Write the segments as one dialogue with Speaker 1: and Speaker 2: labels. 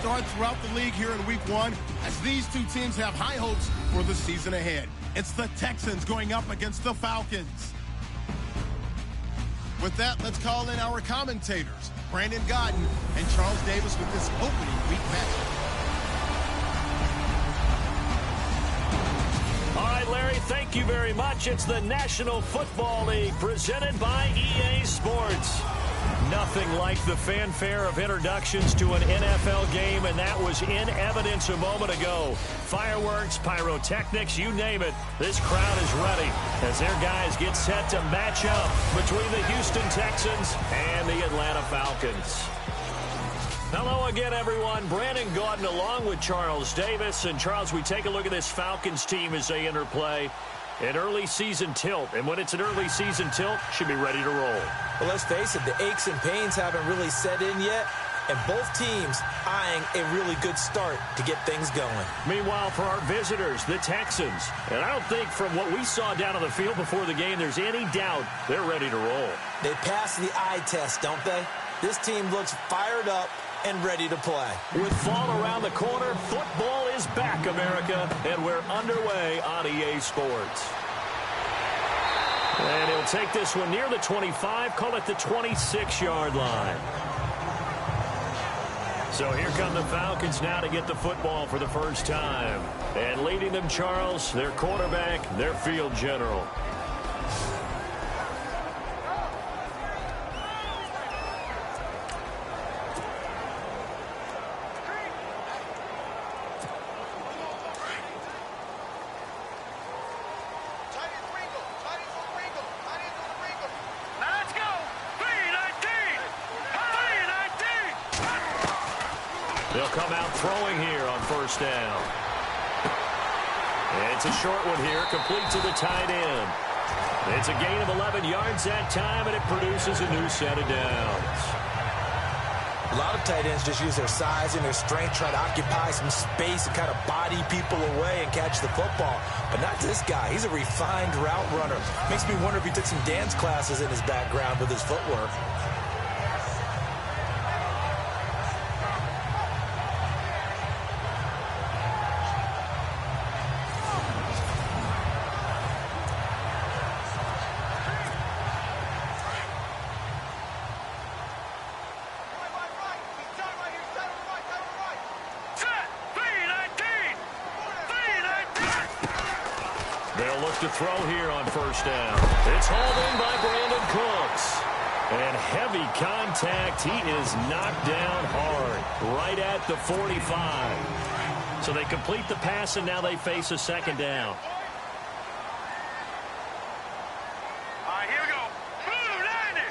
Speaker 1: start throughout the league here in Week 1 as these two teams have high hopes for the season ahead. It's the Texans going up against the Falcons. With that, let's call in our commentators, Brandon Godden and Charles Davis, with this opening week matchup.
Speaker 2: All right, Larry, thank you very much. It's the National Football League presented by EA Sports. Nothing like the fanfare of introductions to an NFL game, and that was in evidence a moment ago. Fireworks, pyrotechnics, you name it. This crowd is ready as their guys get set to match up between the Houston Texans and the Atlanta Falcons. Hello again, everyone. Brandon Gaudin along with Charles Davis. And, Charles, we take a look at this Falcons team as they enter play. An early season tilt. And when it's an early season tilt, should be ready to roll.
Speaker 3: Well, let's face it, the aches and pains haven't really set in yet. And both teams eyeing a really good start to get things going.
Speaker 2: Meanwhile, for our visitors, the Texans. And I don't think from what we saw down on the field before the game, there's any doubt they're ready to roll.
Speaker 3: They passed the eye test, don't they? This team looks fired up and ready to play.
Speaker 2: With fall around the corner, football is back, America, and we're underway on EA Sports. And he'll take this one near the 25, call it the 26-yard line. So here come the Falcons now to get the football for the first time. And leading them, Charles, their quarterback, their field general. They'll come out throwing here on first down. And it's a short one here, complete to the tight end. It's a gain of 11 yards that time, and it produces a new set of downs.
Speaker 3: A lot of tight ends just use their size and their strength, try to occupy some space and kind of body people away and catch the football. But not this guy. He's a refined route runner. Makes me wonder if he took some dance classes in his background with his footwork.
Speaker 2: They'll look to throw here on first down. It's hauled in by Brandon Cooks. And heavy contact. He is knocked down hard right at the 45. So they complete the pass, and now they face a second down.
Speaker 4: All right, here we go. Blue 90.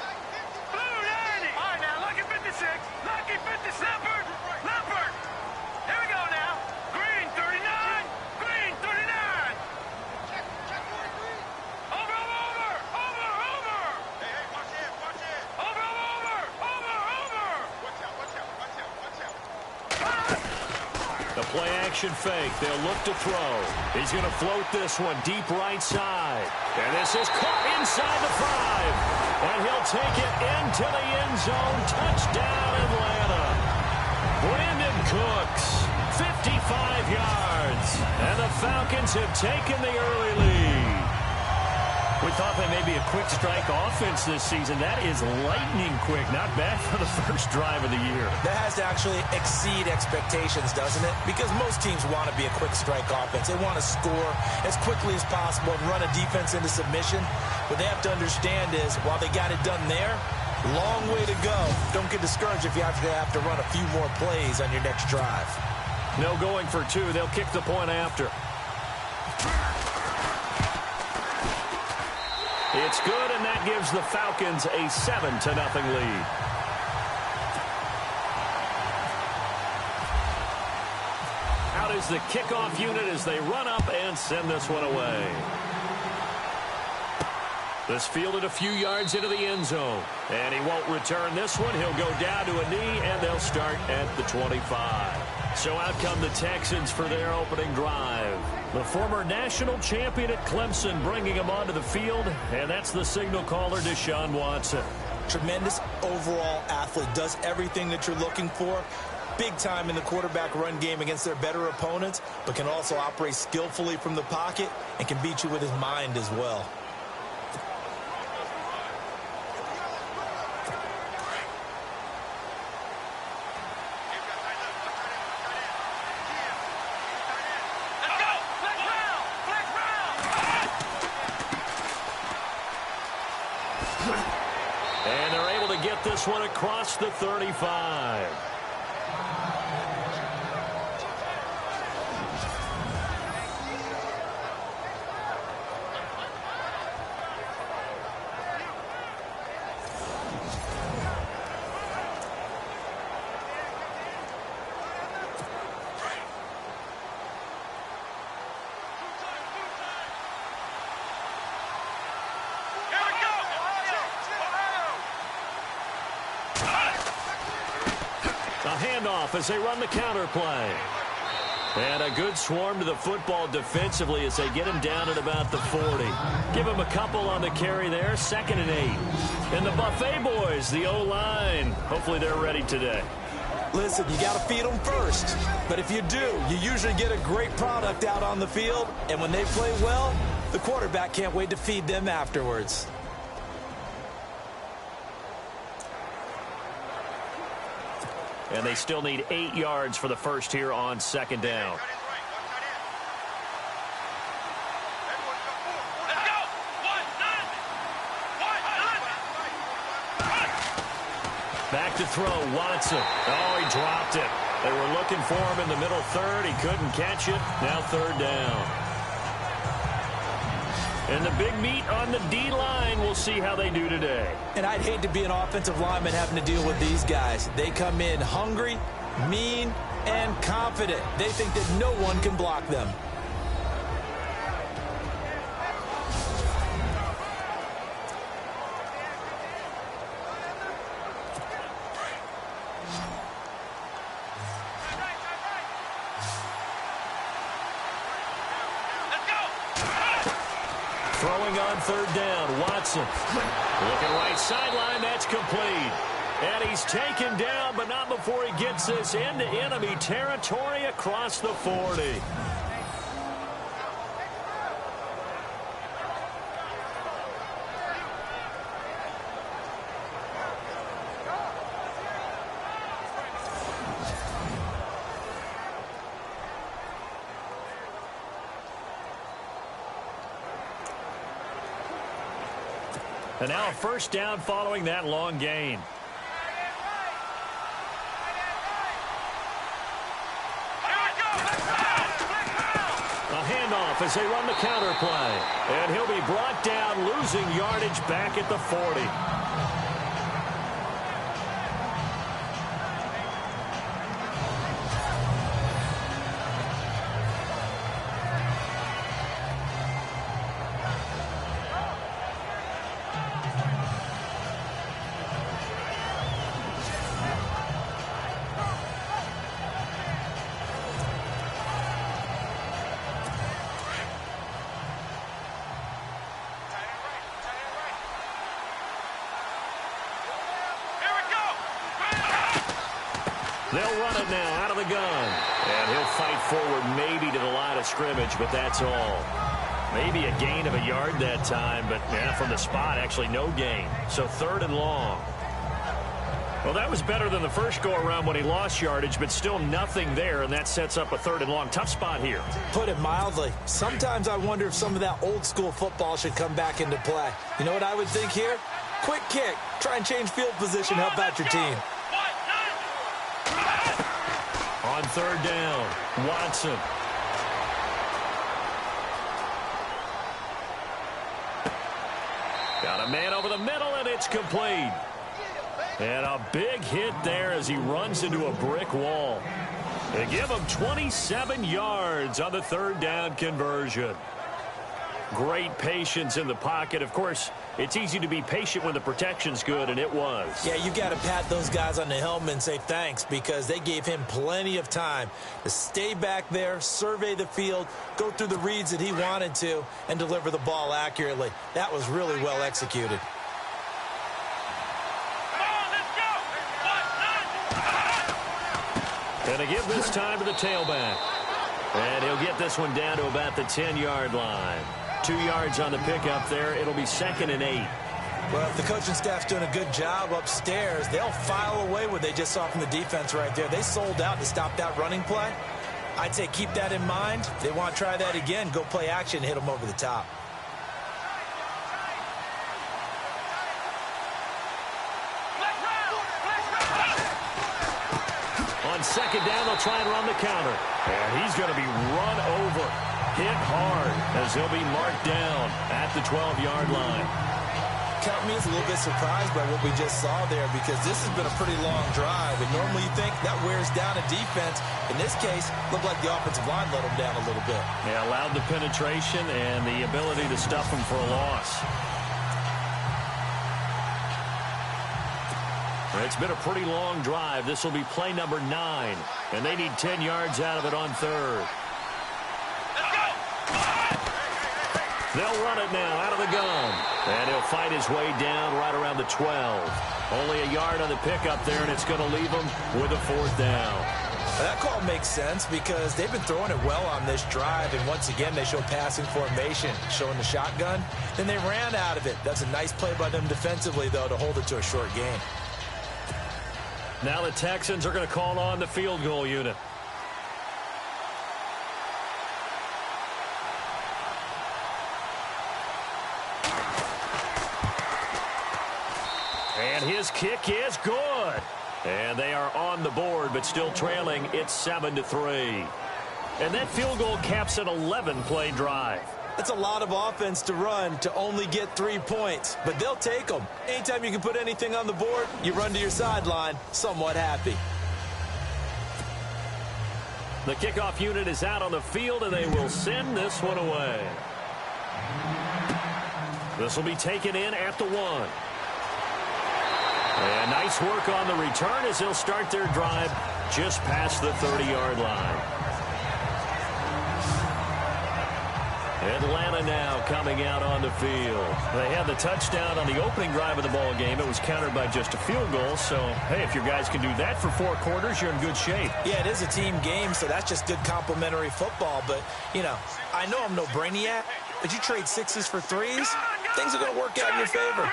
Speaker 4: Blue 90. All right, now, lucky 56. Lucky 56. Leopard. Here we go now. Green 39. Green 39. Check 43. Over. Hey, watch it. Over. Watch out.
Speaker 2: The play action fake. They'll look to throw. He's going to float this one deep right side. And this is caught inside the 5. And he'll take it into the end zone. Touchdown, Atlanta. Brandon Cooks, 55 yards. And the Falcons have taken the early lead. We thought they may be a quick strike offense this season. That is lightning quick. Not bad for the first drive of the year.
Speaker 3: That has to actually exceed expectations, doesn't it? Because most teams want to be a quick strike offense. They want to score as quickly as possible and run a defense into submission. What they have to understand is, while they got it done there, long way to go. Don't get discouraged if you have to run a few more plays on your next drive.
Speaker 2: No going for 2. They'll kick the point after. It's good, and that gives the Falcons a 7-0 lead. Out is the kickoff unit as they run up and send this one away. This fielded a few yards into the end zone. And he won't return this one. He'll go down to a knee, and they'll start at the 25. So out come the Texans for their opening drive. The former national champion at Clemson bringing him onto the field, and that's the signal caller, Deshaun Watson.
Speaker 3: Tremendous overall athlete, does everything that you're looking for. big time in the quarterback run game against their better opponents, but can also operate skillfully from the pocket and can beat you with his mind as well.
Speaker 2: And they're able to get this one across the 35. Handoff as they run the counter play. And a good swarm to the football defensively as they get him down at about the 40. Give him a couple on the carry there, 2nd and 8. And the Buffet boys, the O-line, hopefully they're ready today.
Speaker 3: Listen, you got to feed them first. But if you do, you usually get a great product out on the field. And when they play well, the quarterback can't wait to feed them afterwards.
Speaker 2: And they still need 8 yards for the first here on 2nd down. Back to throw, Watson. Oh, he dropped it. They were looking for him in the middle third. He couldn't catch it. Now 3rd down. And the big meat on the D-line, we'll see how they do today.
Speaker 3: And I'd hate to be an offensive lineman having to deal with these guys. They come in hungry, mean, and confident. They think that no one can block them.
Speaker 2: Throwing on 3rd down, Watson. Looking right sideline, that's complete. And he's taken down, but not before he gets this into enemy territory across the 40. And now a 1st down following that long gain. A handoff as they run the counter play. And he'll be brought down, losing yardage back at the 40. They'll run it now out of the gun. And he'll fight forward maybe to the line of scrimmage, but that's all. Maybe a gain of a yard that time, but yeah, from the spot, actually no gain. So 3rd and long. Well, that was better than the first go-around when he lost yardage, but still nothing there, and that sets up a 3rd and long. Tough spot here.
Speaker 3: Put it mildly. Sometimes I wonder if some of that old-school football should come back into play. You know what I would think here? Quick kick. Try and change field position. Help out your team.
Speaker 2: On 3rd down, Watson. Got a man over the middle, and it's complete. And a big hit there as he runs into a brick wall. They give him 27 yards on the 3rd down conversion. Great patience in the pocket. Of course, it's easy to be patient when the protection's good, and it was.
Speaker 3: Yeah, you got to pat those guys on the helmet and say thanks, because they gave him plenty of time to stay back there, survey the field, go through the reads that he wanted to, and deliver the ball accurately. That was really well executed.
Speaker 2: And to give this time to the tailback. And he'll get this one down to about the 10-yard line. 2 yards on the pickup there. It'll be 2nd and 8.
Speaker 3: Well, if the coaching staff's doing a good job upstairs, they'll file away what they just saw from the defense right there. They sold out to stop that running play. I'd say keep that in mind. If they want to try that again, go play action, hit them over the top.
Speaker 2: On 2nd down, they'll try and run the counter. And he's going to be run over, hit hard, as he'll be marked down at the 12-yard line.
Speaker 3: Count me as a little bit surprised by what we just saw there, because this has been a pretty long drive, and normally you think that wears down a defense. In this case, looked like the offensive line let them down a little bit.
Speaker 2: Yeah, allowed the penetration and the ability to stuff them for a loss. It's been a pretty long drive. This will be play number 9, and they need 10 yards out of it on 3rd. They'll run it now out of the gun. And he'll fight his way down right around the 12. Only a yard on the pickup there, and it's going to leave him with a 4th down.
Speaker 3: That call makes sense because they've been throwing it well on this drive, and once again they show passing formation, showing the shotgun. Then they ran out of it. That's a nice play by them defensively, though, to hold it to a short gain.
Speaker 2: Now the Texans are going to call on the field goal unit. And his kick is good. And they are on the board, but still trailing. It's 7-3. And that field goal caps an 11-play drive.
Speaker 3: That's a lot of offense to run to only get 3 points, but they'll take them. Anytime you can put anything on the board, you run to your sideline somewhat happy.
Speaker 2: The kickoff unit is out on the field, and they will send this one away. This will be taken in at the 1. And nice work on the return as they'll start their drive just past the 30-yard line. Atlanta now coming out on the field. They had the touchdown on the opening drive of the ball game. It was countered by just a field goal. So, hey, if your guys can do that for 4 quarters, you're in good shape.
Speaker 3: Yeah, it is a team game, so that's just good complimentary football. But, you know, I know I'm no brainiac, but you trade 6s for 3s, things are going to work out in your favor.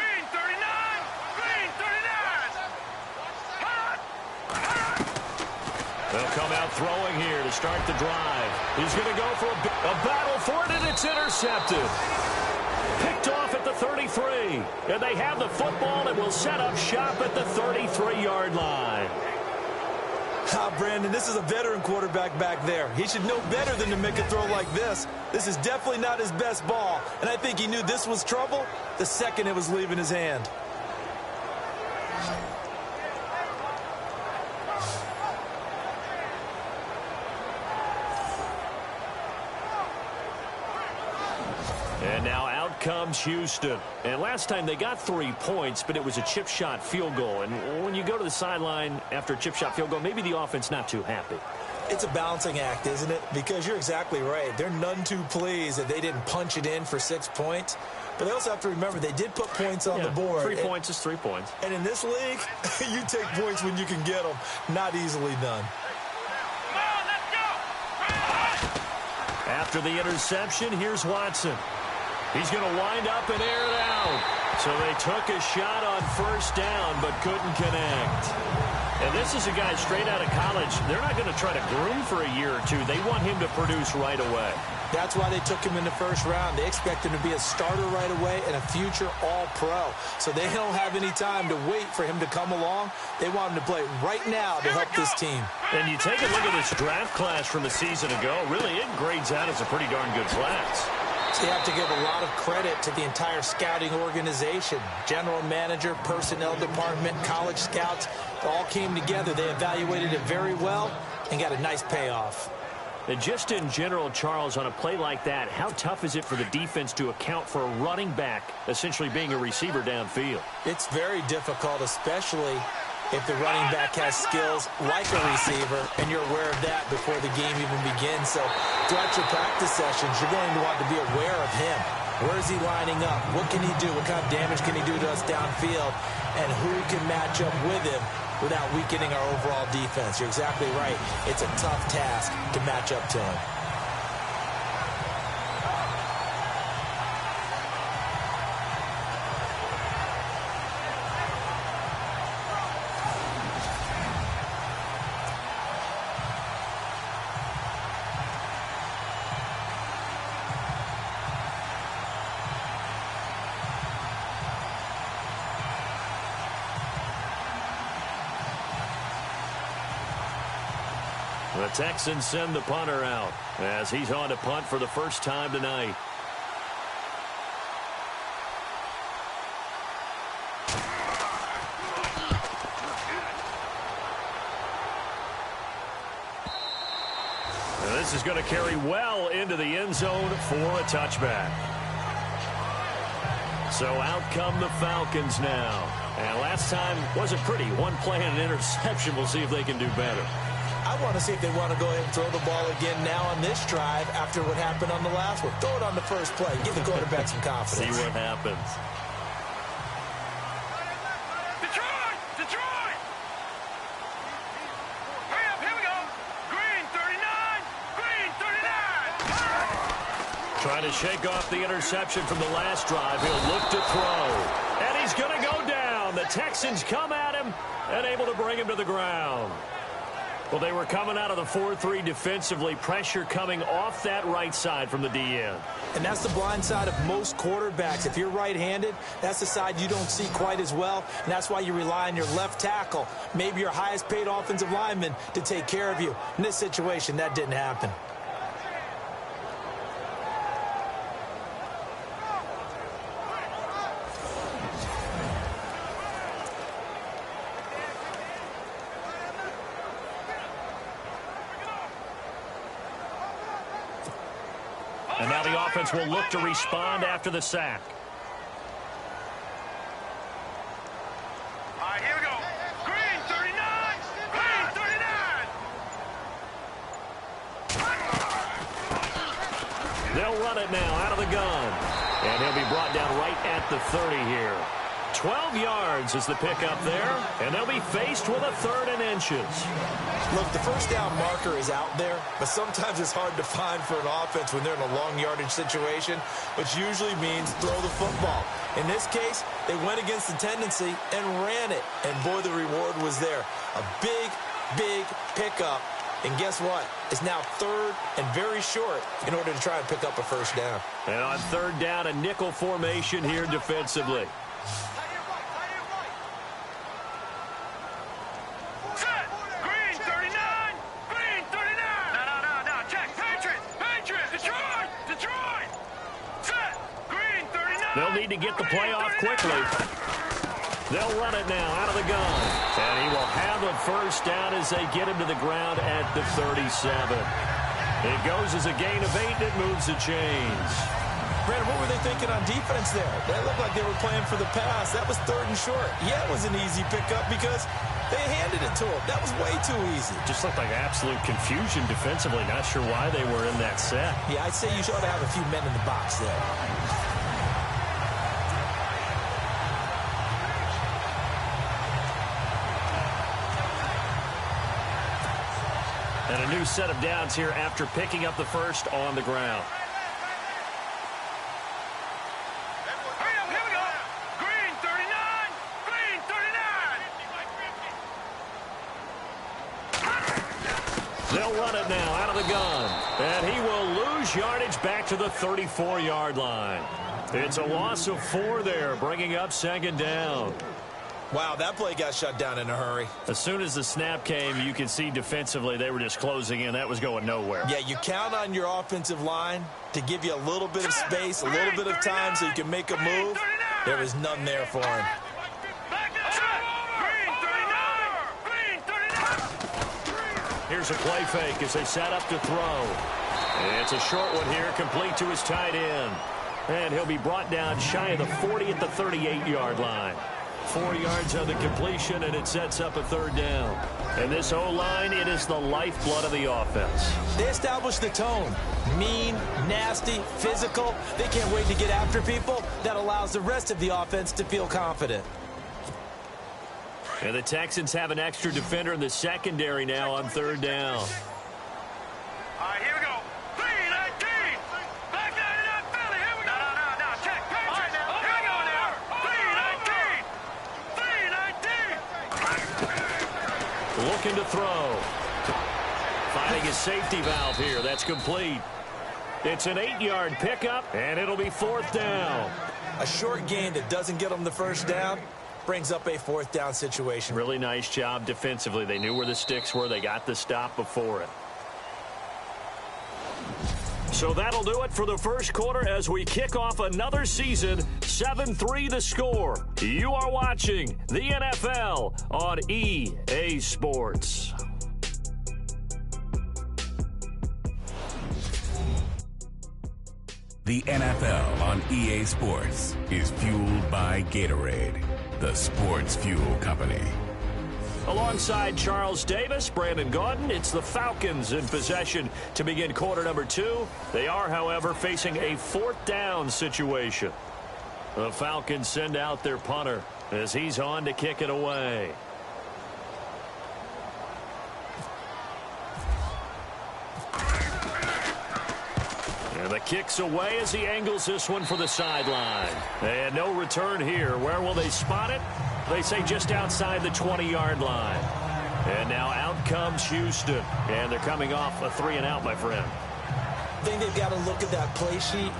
Speaker 2: They'll come out throwing here to start the drive. He's going to go for a battle for it, and it's intercepted. Picked off at the 33. And they have the football and will set up shop at the 33-yard line.
Speaker 3: Brandon, this is a veteran quarterback back there. He should know better than to make a throw like this. This is definitely not his best ball, and I think he knew this was trouble the second it was leaving his hand.
Speaker 2: And now out comes Houston. And last time they got 3 points, but it was a chip shot field goal. And when you go to the sideline after a chip shot field goal, maybe the offense not too happy.
Speaker 3: It's a balancing act, isn't it? Because you're exactly right. They're none too pleased that they didn't punch it in for 6 points. But they also have to remember they did put points on the board.
Speaker 2: 3 points is 3 points.
Speaker 3: And in this league, you take points when you can get them. Not easily done.
Speaker 2: After the interception, here's Watson. He's going to wind up and air it out. So they took a shot on 1st down, but couldn't connect. And this is a guy straight out of college. They're not going to try to groom for a year or 2. They want him to produce right away.
Speaker 3: That's why they took him in the 1st round. They expect him to be a starter right away and a future all-pro. So they don't have any time to wait for him to come along. They want him to play right now to help this team.
Speaker 2: And you take a look at this draft class from a season ago. Really, it grades out as a pretty darn good class.
Speaker 3: So you have to give a lot of credit to the entire scouting organization. General manager, personnel department, college scouts, they all came together. They evaluated it very well and got a nice payoff.
Speaker 2: And just in general, Charles, on a play like that, how tough is it for the defense to account for a running back essentially being a receiver downfield?
Speaker 3: It's very difficult, especially if the running back has skills like a receiver, and you're aware of that before the game even begins. So throughout your practice sessions, you're going to want to be aware of him. Where is he lining up? What can he do? What kind of damage can he do to us downfield? And who can match up with him without weakening our overall defense. You're exactly right. It's a tough task to match up to him.
Speaker 2: The Texans send the punter out as he's on to punt for the first time tonight. And this is going to carry well into the end zone for a touchback. So out come the Falcons now. And last time wasn't pretty. One play and an interception. We'll see if they can do better.
Speaker 3: I want to see if they want to go ahead and throw the ball again now on this drive after what happened on the last one. Throw it on the first play. Give the quarterback some confidence.
Speaker 2: See what happens.
Speaker 4: Detroit! Detroit! Hurry up, here we go. Green 39. Green 39.
Speaker 2: Trying to shake off the interception from the last drive. He'll look to throw. And he's going to go down. The Texans come at him and able to bring him to the ground. Well, they were coming out of the 4-3 defensively. Pressure coming off that right side from the DN.
Speaker 3: And that's the blind side of most quarterbacks. If you're right-handed, that's the side you don't see quite as well. And that's why you rely on your left tackle, maybe your highest-paid offensive lineman, to take care of you. In this situation, that didn't happen.
Speaker 2: And now the offense will look to respond after the sack.
Speaker 4: All right, here we go. Green 39. Green 39.
Speaker 2: They'll run it now out of the gun. And he'll be brought down right at the 30 here. 12 yards is the pickup there. And they'll be faced with a 3rd and inches.
Speaker 3: Look, the first down marker is out there, but sometimes it's hard to find for an offense when they're in a long yardage situation, which usually means throw the football. In this case, they went against the tendency and ran it. And, boy, the reward was there. A big, big pickup. And guess what? It's now 3rd and very short in order to try and pick up a first down.
Speaker 2: And on 3rd down, a nickel formation here defensively.
Speaker 4: Set. Green 39. Green 39. No. Check. Patriots. Detroit. Set. Green 39.
Speaker 2: They'll need to get the play off quickly. They'll run it now out of the gun. And he will have a first down as they get him to the ground at the 37. It goes as a gain of 8, and it moves the chains.
Speaker 3: Brandon, what were they thinking on defense there? They looked like they were playing for the pass. That was 3rd and short. Yeah, it was an easy pickup because they handed it to him. That was way too easy.
Speaker 2: Just looked like absolute confusion defensively. Not sure why they were in that set.
Speaker 3: Yeah, I'd say you ought to have a few men in the box there.
Speaker 2: And a new set of downs here after picking up the first on the ground.
Speaker 4: Hurry up, here we go. Green 39. Green 39.
Speaker 2: They'll run it now out of the gun. And he will lose yardage back to the 34-yard line. It's a loss of 4 there, bringing up 2nd down.
Speaker 3: Wow, that play got shut down in a hurry.
Speaker 2: As soon as the snap came, you could see defensively they were just closing in. That was going nowhere.
Speaker 3: Yeah, you count on your offensive line to give you a little bit of space, a little bit of time so you can make a move. There was none there for him.
Speaker 2: Here's a play fake as they set up to throw. And it's a short one here, complete to his tight end. And he'll be brought down shy of the 40 at the 38-yard line. 4 yards on the completion, and it sets up a 3rd down. And this O-line, it is the lifeblood of the offense.
Speaker 3: They established the tone. Mean, nasty, physical. They can't wait to get after people. That allows the rest of the offense to feel confident.
Speaker 2: And the Texans have an extra defender in the secondary now on third down.
Speaker 4: All right, here we go. 3-19. Back 99 Philly. Here we go. No. Check. All right, now. Here we go now. 3-19.
Speaker 2: Looking to throw. Finding his safety valve here. That's complete. It's an 8-yard pickup, and it'll be fourth down.
Speaker 3: A short gain that doesn't get them the first down brings up a fourth down situation.
Speaker 2: Really nice job defensively. They knew where the sticks were. They got the stop before it. So that'll do it for the first quarter as we kick off another season. 7-3 the score. You are watching the NFL on EA Sports.
Speaker 5: The NFL on EA Sports is fueled by Gatorade, the sports fuel company.
Speaker 2: Alongside Charles Davis, Brandon Gaudin, it's the Falcons in possession to begin quarter number 2. They are, however, facing a fourth down situation. The Falcons send out their punter as he's on to kick it away. And the kick's away as he angles this one for the sideline. And no return here. Where will they spot it? They say just outside the 20-yard line. And now out comes Houston. And they're coming off a 3-and-out, my friend.
Speaker 3: I think they've got to look at that play sheet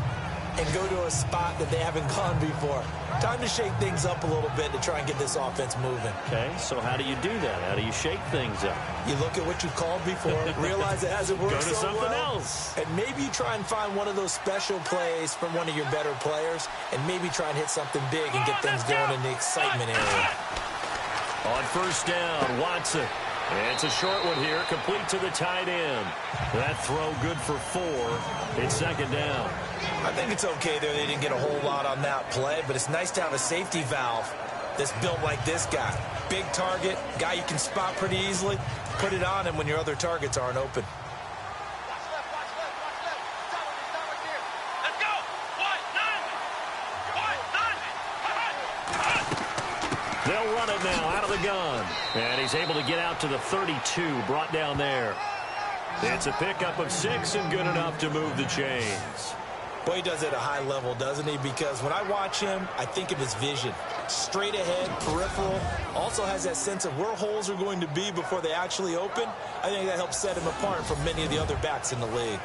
Speaker 3: and go to a spot that they haven't gone before. Time to shake things up a little bit to try and get this offense moving.
Speaker 2: Okay, so how do you do that? How do you shake things up?
Speaker 3: You look at what you called before, realize it hasn't worked
Speaker 2: Go to
Speaker 3: so
Speaker 2: something
Speaker 3: well,
Speaker 2: else.
Speaker 3: and maybe you try and find one of those special plays from one of your better players, and maybe try and hit something big and get things going in the excitement area.
Speaker 2: On first down, Watson. It's a short one here, complete to the tight end. That throw good for 4. It's second down.
Speaker 3: I think it's okay there. They didn't get a whole lot on that play, but it's nice to have a safety valve that's built like this guy. Big target, guy you can spot pretty easily. Put it on him when your other targets aren't open.
Speaker 4: Let's go.
Speaker 2: They'll run it now out of the gun. And he's able to get out to the 32, brought down there. It's a pickup of 6 and good enough to move the chains.
Speaker 3: Boy, he does it at a high level, doesn't he? Because when I watch him, I think of his vision. Straight ahead, peripheral. Also has that sense of where holes are going to be before they actually open. I think that helps set him apart from many of the other backs in the league.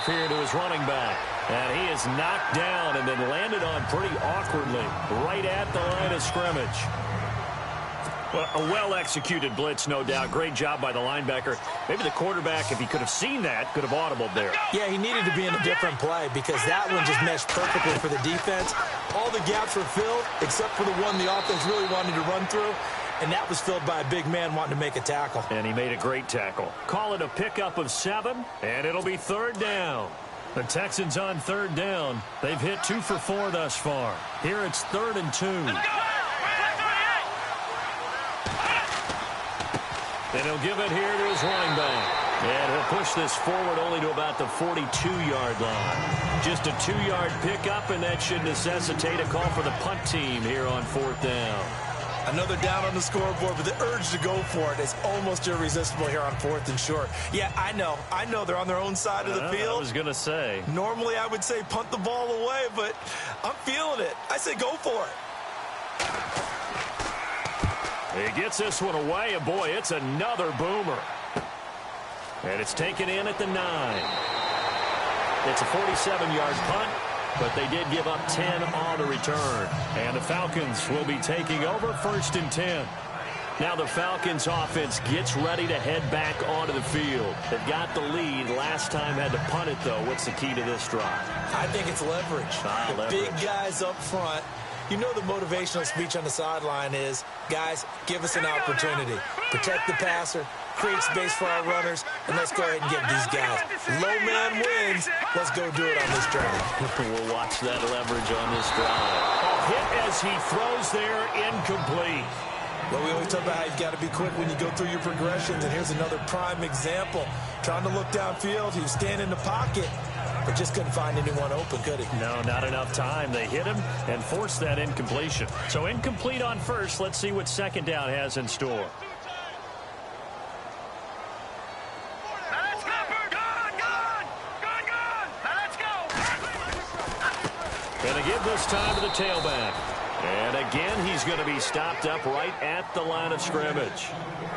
Speaker 2: Here to his running back. And he is knocked down and then landed on pretty awkwardly right at the line of scrimmage. Well, a well-executed blitz, no doubt. Great job by the linebacker. Maybe the quarterback, if he could have seen that, could have audibled there.
Speaker 3: Yeah, he needed to be in a different play because that one just meshed perfectly for the defense. All the gaps were filled except for the one the offense really wanted to run through. And that was filled by a big man wanting to make a tackle.
Speaker 2: And he made a great tackle. Call it a pickup of 7, and it'll be third down. The Texans on third down. They've hit 2 for 4 thus far. Here it's 3rd and 2. And he'll give it here to his running back. And he'll push this forward only to about the 42-yard line. Just a 2-yard pickup, and that should necessitate a call for the punt team here on 4th down.
Speaker 3: Another down on the scoreboard, but the urge to go for it is almost irresistible here on 4th and short. Yeah, I know they're on their own side of the field.
Speaker 2: I was going to say.
Speaker 3: Normally I would say punt the ball away, but I'm feeling it. I say go for it.
Speaker 2: He gets this one away, and boy, it's another boomer. And it's taken in at the 9. It's a 47-yard punt. But they did give up 10 on the return. And the Falcons will be taking over 1st and 10. Now the Falcons offense gets ready to head back onto the field. They've got the lead. Last time had to punt it, though. What's the key to this drive?
Speaker 3: I think it's leverage.
Speaker 2: Leverage.
Speaker 3: Big guys up front. You know the motivational speech on the sideline is, guys, give us an opportunity. Protect the passer, create space for our runners, and let's go ahead and give these guys. Low man wins. Let's go do it on this drive.
Speaker 2: We'll watch that leverage on this drive. A hit as he throws there, incomplete.
Speaker 3: Well, we always talk about how you've got to be quick when you go through your progressions, and here's another prime example. Trying to look downfield, he was standing in the pocket, but just couldn't find anyone open, could he?
Speaker 2: No, not enough time. They hit him and forced that incompletion. So incomplete on first. Let's see what second down has in store. Going to give this time to the tailback. And again, he's going to be stopped up right at the line of scrimmage.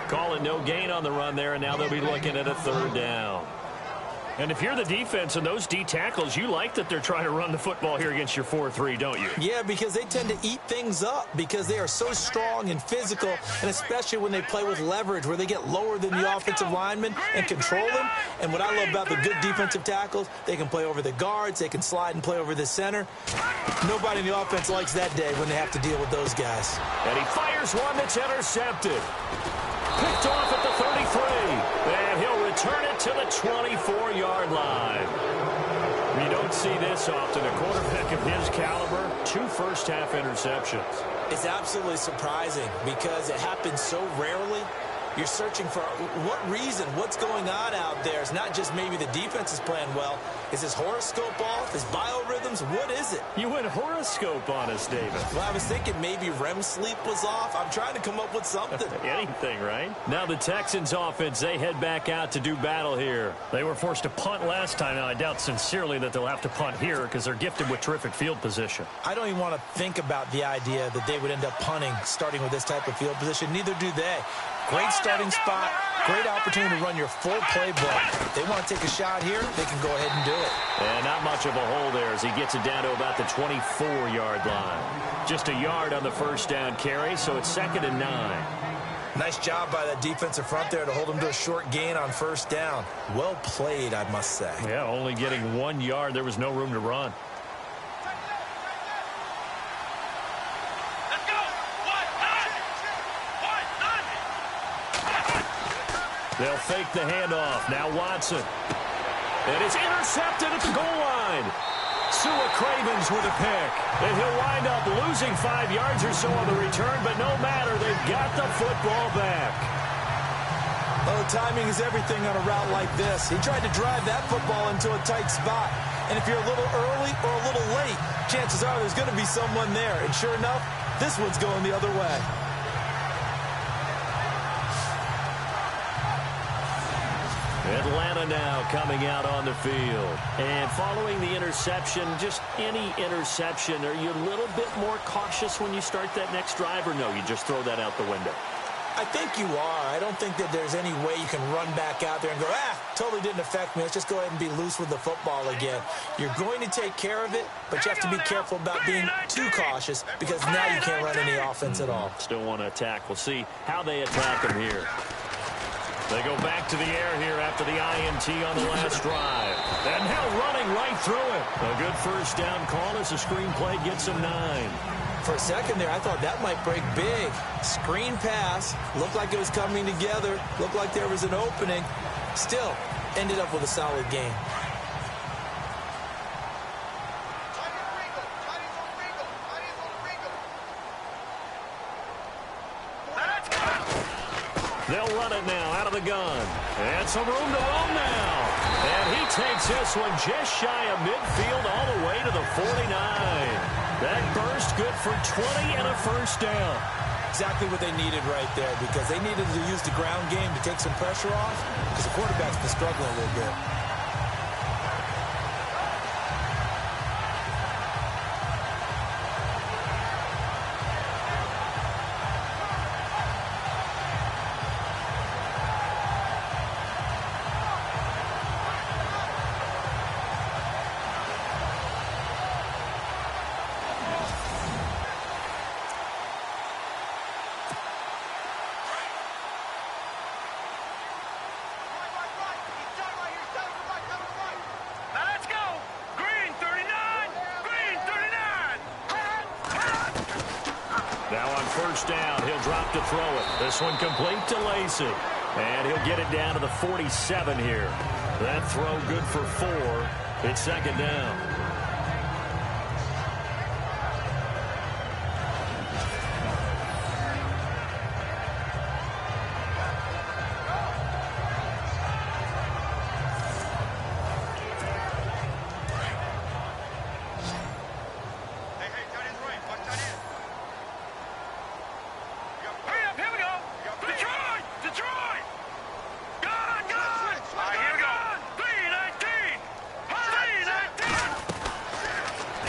Speaker 2: Call it no gain on the run there, and now they'll be looking at a third down. And if you're the defense and those D tackles, you like that they're trying to run the football here against your 4-3, don't you?
Speaker 3: Yeah, because they tend to eat things up because they are so strong and physical, and especially when they play with leverage where they get lower than the offensive linemen and control them. And what I love about the good defensive tackles, they can play over the guards, they can slide and play over the center. Nobody in the offense likes that day when they have to deal with those guys.
Speaker 2: And he fires one that's intercepted. Picked off at the 33. And he'll return it to the 24-yard line. You don't see this often. A quarterback of his caliber, 2 first-half interceptions.
Speaker 3: It's absolutely surprising because it happens so rarely. You're searching for what reason, what's going on out there. It's not just maybe the defense is playing well. Is his horoscope off? His biorhythms? What is it?
Speaker 2: You went horoscope on us, David.
Speaker 3: Well, I was thinking maybe REM sleep was off. I'm trying to come up with something.
Speaker 2: Anything, right? Now the Texans offense, they head back out to do battle here. They were forced to punt last time. Now, I doubt sincerely that they'll have to punt here because they're gifted with terrific field position.
Speaker 3: I don't even want to think about the idea that they would end up punting starting with this type of field position. Neither do they. Great starting spot, great opportunity to run your full playbook. They want to take a shot here, they can go ahead and do it.
Speaker 2: And not much of a hole there as he gets it down to about the 24-yard line. Just a yard on the first down carry, so it's 2nd and 9.
Speaker 3: Nice job by that defensive front there to hold him to a short gain on first down. Well played, I must say.
Speaker 2: Yeah, only getting 1 yard. There was no room to run. They'll fake the handoff. Now Watson. And it's intercepted at the goal line. Sua Cravens with a pick. And he'll wind up losing 5 yards or so on the return, but no matter, they've got the football back.
Speaker 3: Well, the timing is everything on a route like this. He tried to drive that football into a tight spot. And if you're a little early or a little late, chances are there's going to be someone there. And sure enough, this one's going the other way.
Speaker 2: Atlanta now coming out on the field. And following the interception, just any interception, are you a little bit more cautious when you start that next drive, or no, you just throw that out the window?
Speaker 3: I think you are. I don't think that there's any way you can run back out there and go, totally didn't affect me. Let's just go ahead and be loose with the football again. You're going to take care of it, but you have to be careful about being too cautious because now you can't run any offense at all.
Speaker 2: Still want to attack. We'll see how they attack him here. They go back to the air here after the INT on the last drive. And now running right through it. A good first down call as the screen play gets him 9.
Speaker 3: For a second there, I thought that might break big. Screen pass. Looked like it was coming together. Looked like there was an opening. Still, ended up with a solid game.
Speaker 2: They'll run it now out of the gun. And some room to roam now. And he takes this one just shy of midfield all the way to the 49. That burst good for 20 and a first down.
Speaker 3: Exactly what they needed right there because they needed to use the ground game to take some pressure off because the quarterback's been struggling a little bit.
Speaker 2: Now on first down, he'll drop to throw it. This one complete to Lacey. And he'll get it down to the 47 here. That throw good for 4. It's second down.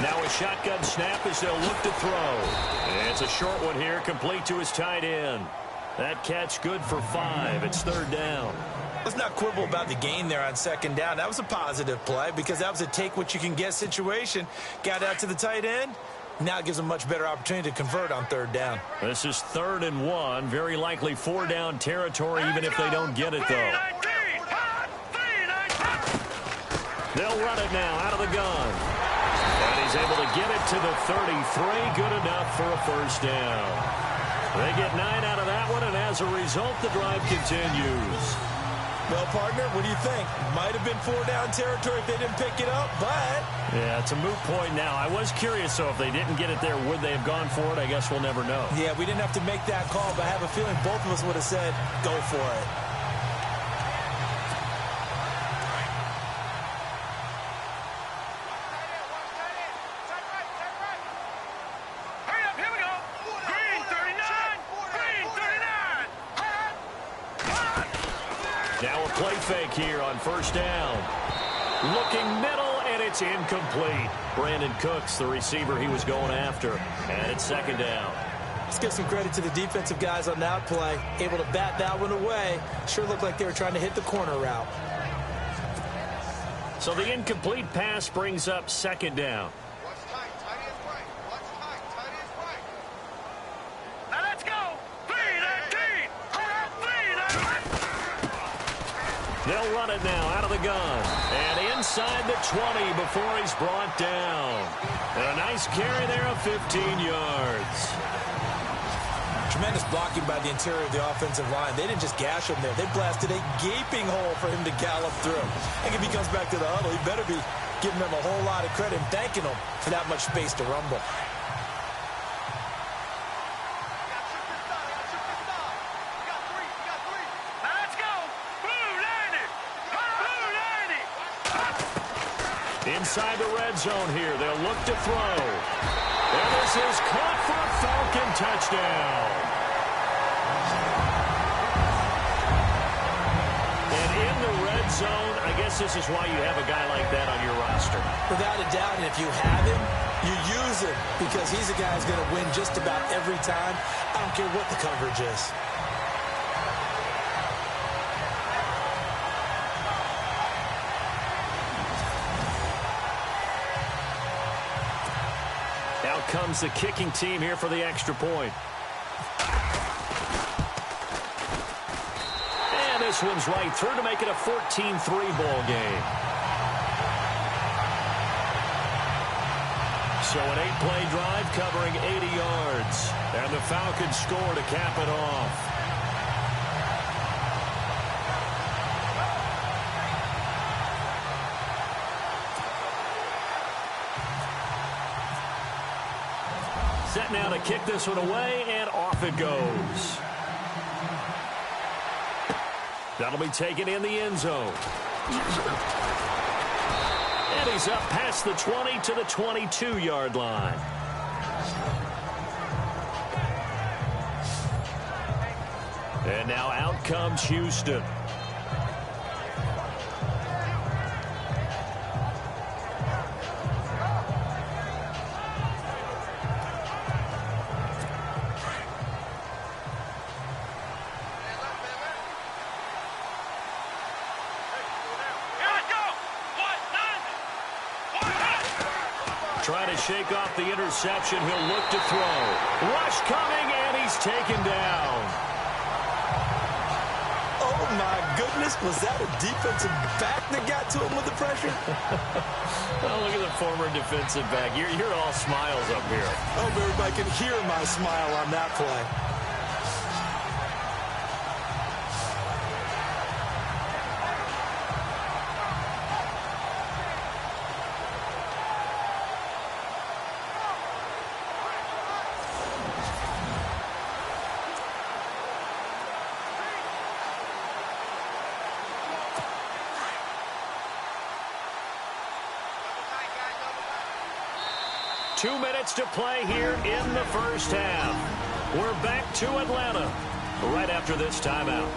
Speaker 2: Now a shotgun snap as they'll look to throw. It's a short one here, complete to his tight end. That catch good for 5. It's third down.
Speaker 3: Let's not quibble about the gain there on second down. That was a positive play because that was a take-what-you-can-get situation. Got out to the tight end. Now it gives them much better opportunity to convert on third down.
Speaker 2: This is 3rd and 1. Very likely 4-down territory, even if they don't get it, though. They'll run it now out of the gun. And he's able to get it to the 33. Good enough for a first down. They get 9 out of that one, and as a result, the drive continues.
Speaker 3: Well, partner, what do you think? Might have been 4-down territory if they didn't pick it up, but...
Speaker 2: Yeah, it's a moot point now. I was curious, so if they didn't get it there, would they have gone for it? I guess we'll never know.
Speaker 3: Yeah, we didn't have to make that call, but I have a feeling both of us would have said, go for it.
Speaker 2: Now a play fake here on first down. Looking middle, and it's incomplete. Brandon Cooks, the receiver he was going after. And it's second down.
Speaker 3: Let's give some credit to the defensive guys on that play. Able to bat that one away. Sure looked like they were trying to hit the corner route.
Speaker 2: So the incomplete pass brings up second down. They'll run it now out of the gun. And inside the 20 before he's brought down. And a nice carry there of 15 yards.
Speaker 3: Tremendous blocking by the interior of the offensive line. They didn't just gash him there. They blasted a gaping hole for him to gallop through. I think if he comes back to the huddle, he better be giving them a whole lot of credit and thanking them for that much space to rumble.
Speaker 2: Inside the red zone here, they'll look to throw. And this is caught for a Falcon touchdown. And in the red zone, I guess this is why you have a guy like that on your roster.
Speaker 3: Without a doubt, and if you have him, you use him because he's a guy who's going to win just about every time. I don't care what the coverage is.
Speaker 2: Out comes the kicking team here for the extra point. And this one's right through to make it a 14-3 ball game. So an 8-play drive covering 80 yards. And the Falcons score to cap it off. Set now to kick this one away, and off it goes. That'll be taken in the end zone. And he's up past the 20 to the 22-yard line. And now out comes Houston. Trying to shake off the interception. He'll look to throw. Rush coming, and he's taken down.
Speaker 3: Oh, my goodness. Was that a defensive back that got to him with the pressure?
Speaker 2: Oh, look at the former defensive back. You're all smiles up here.
Speaker 3: I hope everybody can hear my smile on that play.
Speaker 2: 2 minutes to play here in the first half. We're back to Atlanta right after this timeout.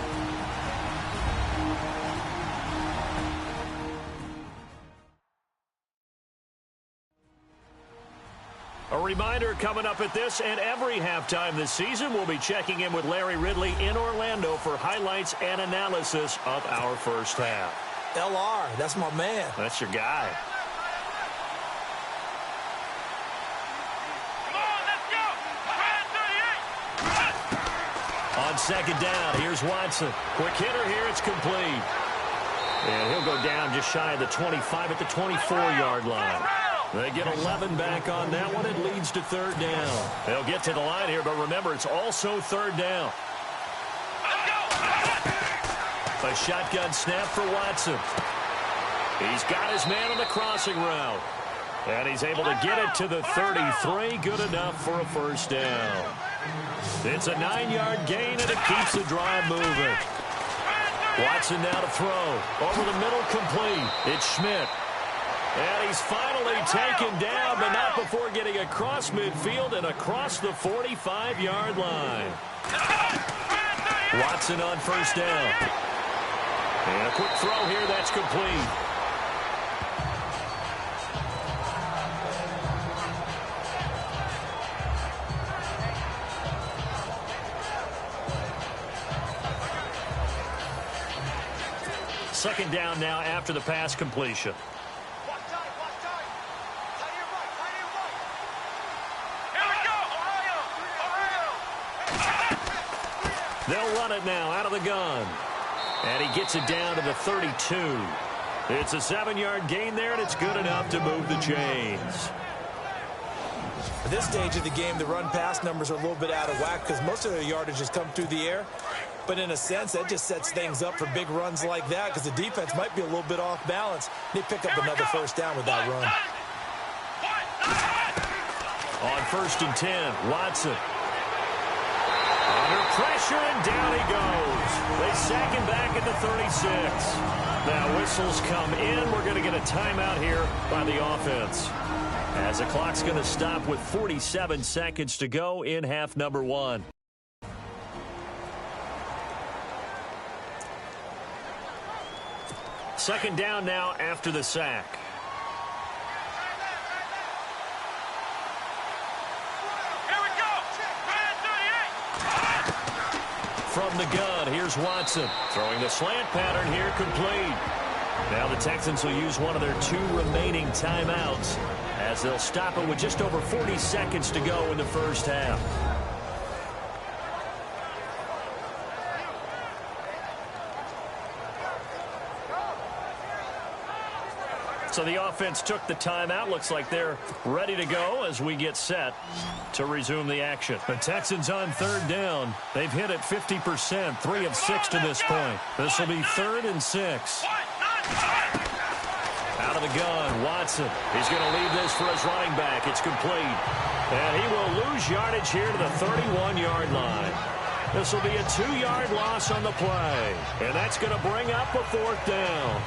Speaker 2: A reminder coming up at this and every halftime this season, we'll be checking in with Larry Ridley in Orlando for highlights and analysis of our first half.
Speaker 3: LR, that's my man.
Speaker 2: That's your guy.
Speaker 4: Come on, let's go.
Speaker 2: On second down, here's Watson. Quick hitter here, it's complete. And he'll go down just shy of the 25 at the 24-yard line. They get 11 back on that one. It leads to third down. They'll get to the line here, but remember, it's also third down. A shotgun snap for Watson. He's got his man on the crossing route. And he's able to get it to the 33. Good enough for a first down. It's a 9-yard gain, and it keeps the drive moving. Watson now to throw. Over the middle, complete. It's Schmidt. And he's finally taken down, but not before getting across midfield and across the 45-yard line. Watson on first down. And a quick throw here, that's complete. Second down now after the pass completion. They'll run it now out of the gun. And he gets it down to the 32. It's a 7-yard gain there, and it's good enough to move the chains.
Speaker 3: At this stage of the game, the run-pass numbers are a little bit out of whack because most of their yardage has come through the air. But in a sense, that just sets things up for big runs like that because the defense might be a little bit off balance. They pick up another first down with that run.
Speaker 2: On first and 10, Watson. Under pressure, and down he goes. They sack him back at the 36. Now whistles come in. We're going to get a timeout here by the offense, as the clock's going to stop with 47 seconds to go in half number 1. Second down now after the sack. From the gun, here's Watson. Throwing the slant pattern here, complete. Now the Texans will use one of their 2 remaining timeouts as they'll stop it with just over 40 seconds to go in the first half. So the offense took the timeout. Looks like they're ready to go as we get set to resume the action. The Texans on third down. They've hit it 50%, 3 of 6 to this point. This will be 3rd and 6. Out of the gun, Watson. He's going to leave this for his running back. It's complete. And he will lose yardage here to the 31-yard line. This will be a 2-yard loss on the play. And that's going to bring up a 4th down.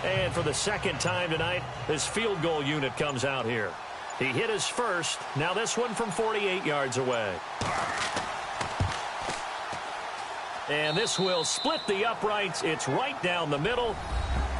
Speaker 2: And for the second time tonight, this field goal unit comes out here. He hit his first. Now this one from 48 yards away. And this will split the uprights. It's right down the middle.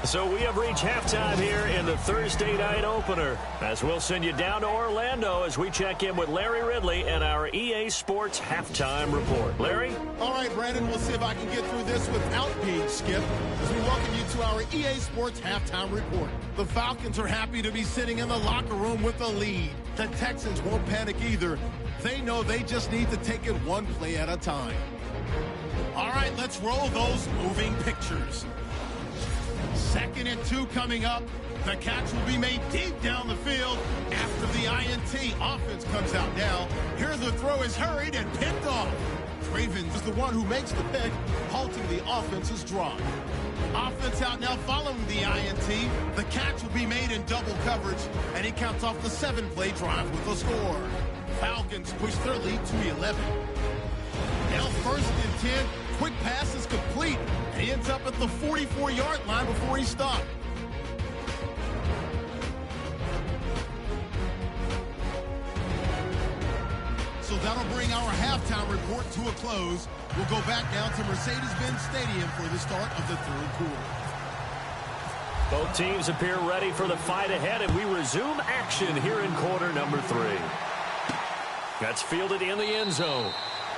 Speaker 2: So we have reached halftime here in the Thursday night opener, as we'll send you down to Orlando as we check in with Larry Ridley and our EA Sports halftime report. Larry?
Speaker 1: All right, Brandon, we'll see if I can get through this without being skipped as we welcome you to our EA Sports halftime report. The Falcons are happy to be sitting in the locker room with a lead. The Texans won't panic either. They know they just need to take it one play at a time. All right, let's roll those moving pictures. 2nd and 2 coming up. The catch will be made deep down the field after the INT. Offense comes out now. Here the throw is hurried and picked off. Ravens is the one who makes the pick, halting the offense's drive. Offense out now following the INT. The catch will be made in double coverage, and he counts off the 7-play drive with a score. Falcons push their lead to 11. Now 1st and 10 quick pass is complete, and he ends up at the 44-yard line before he stopped. So that'll bring our halftime report to a close. We'll go back down to Mercedes-Benz Stadium for the start of the third quarter.
Speaker 2: Both teams appear ready for the fight ahead, and we resume action here in quarter number 3. That's fielded in the end zone.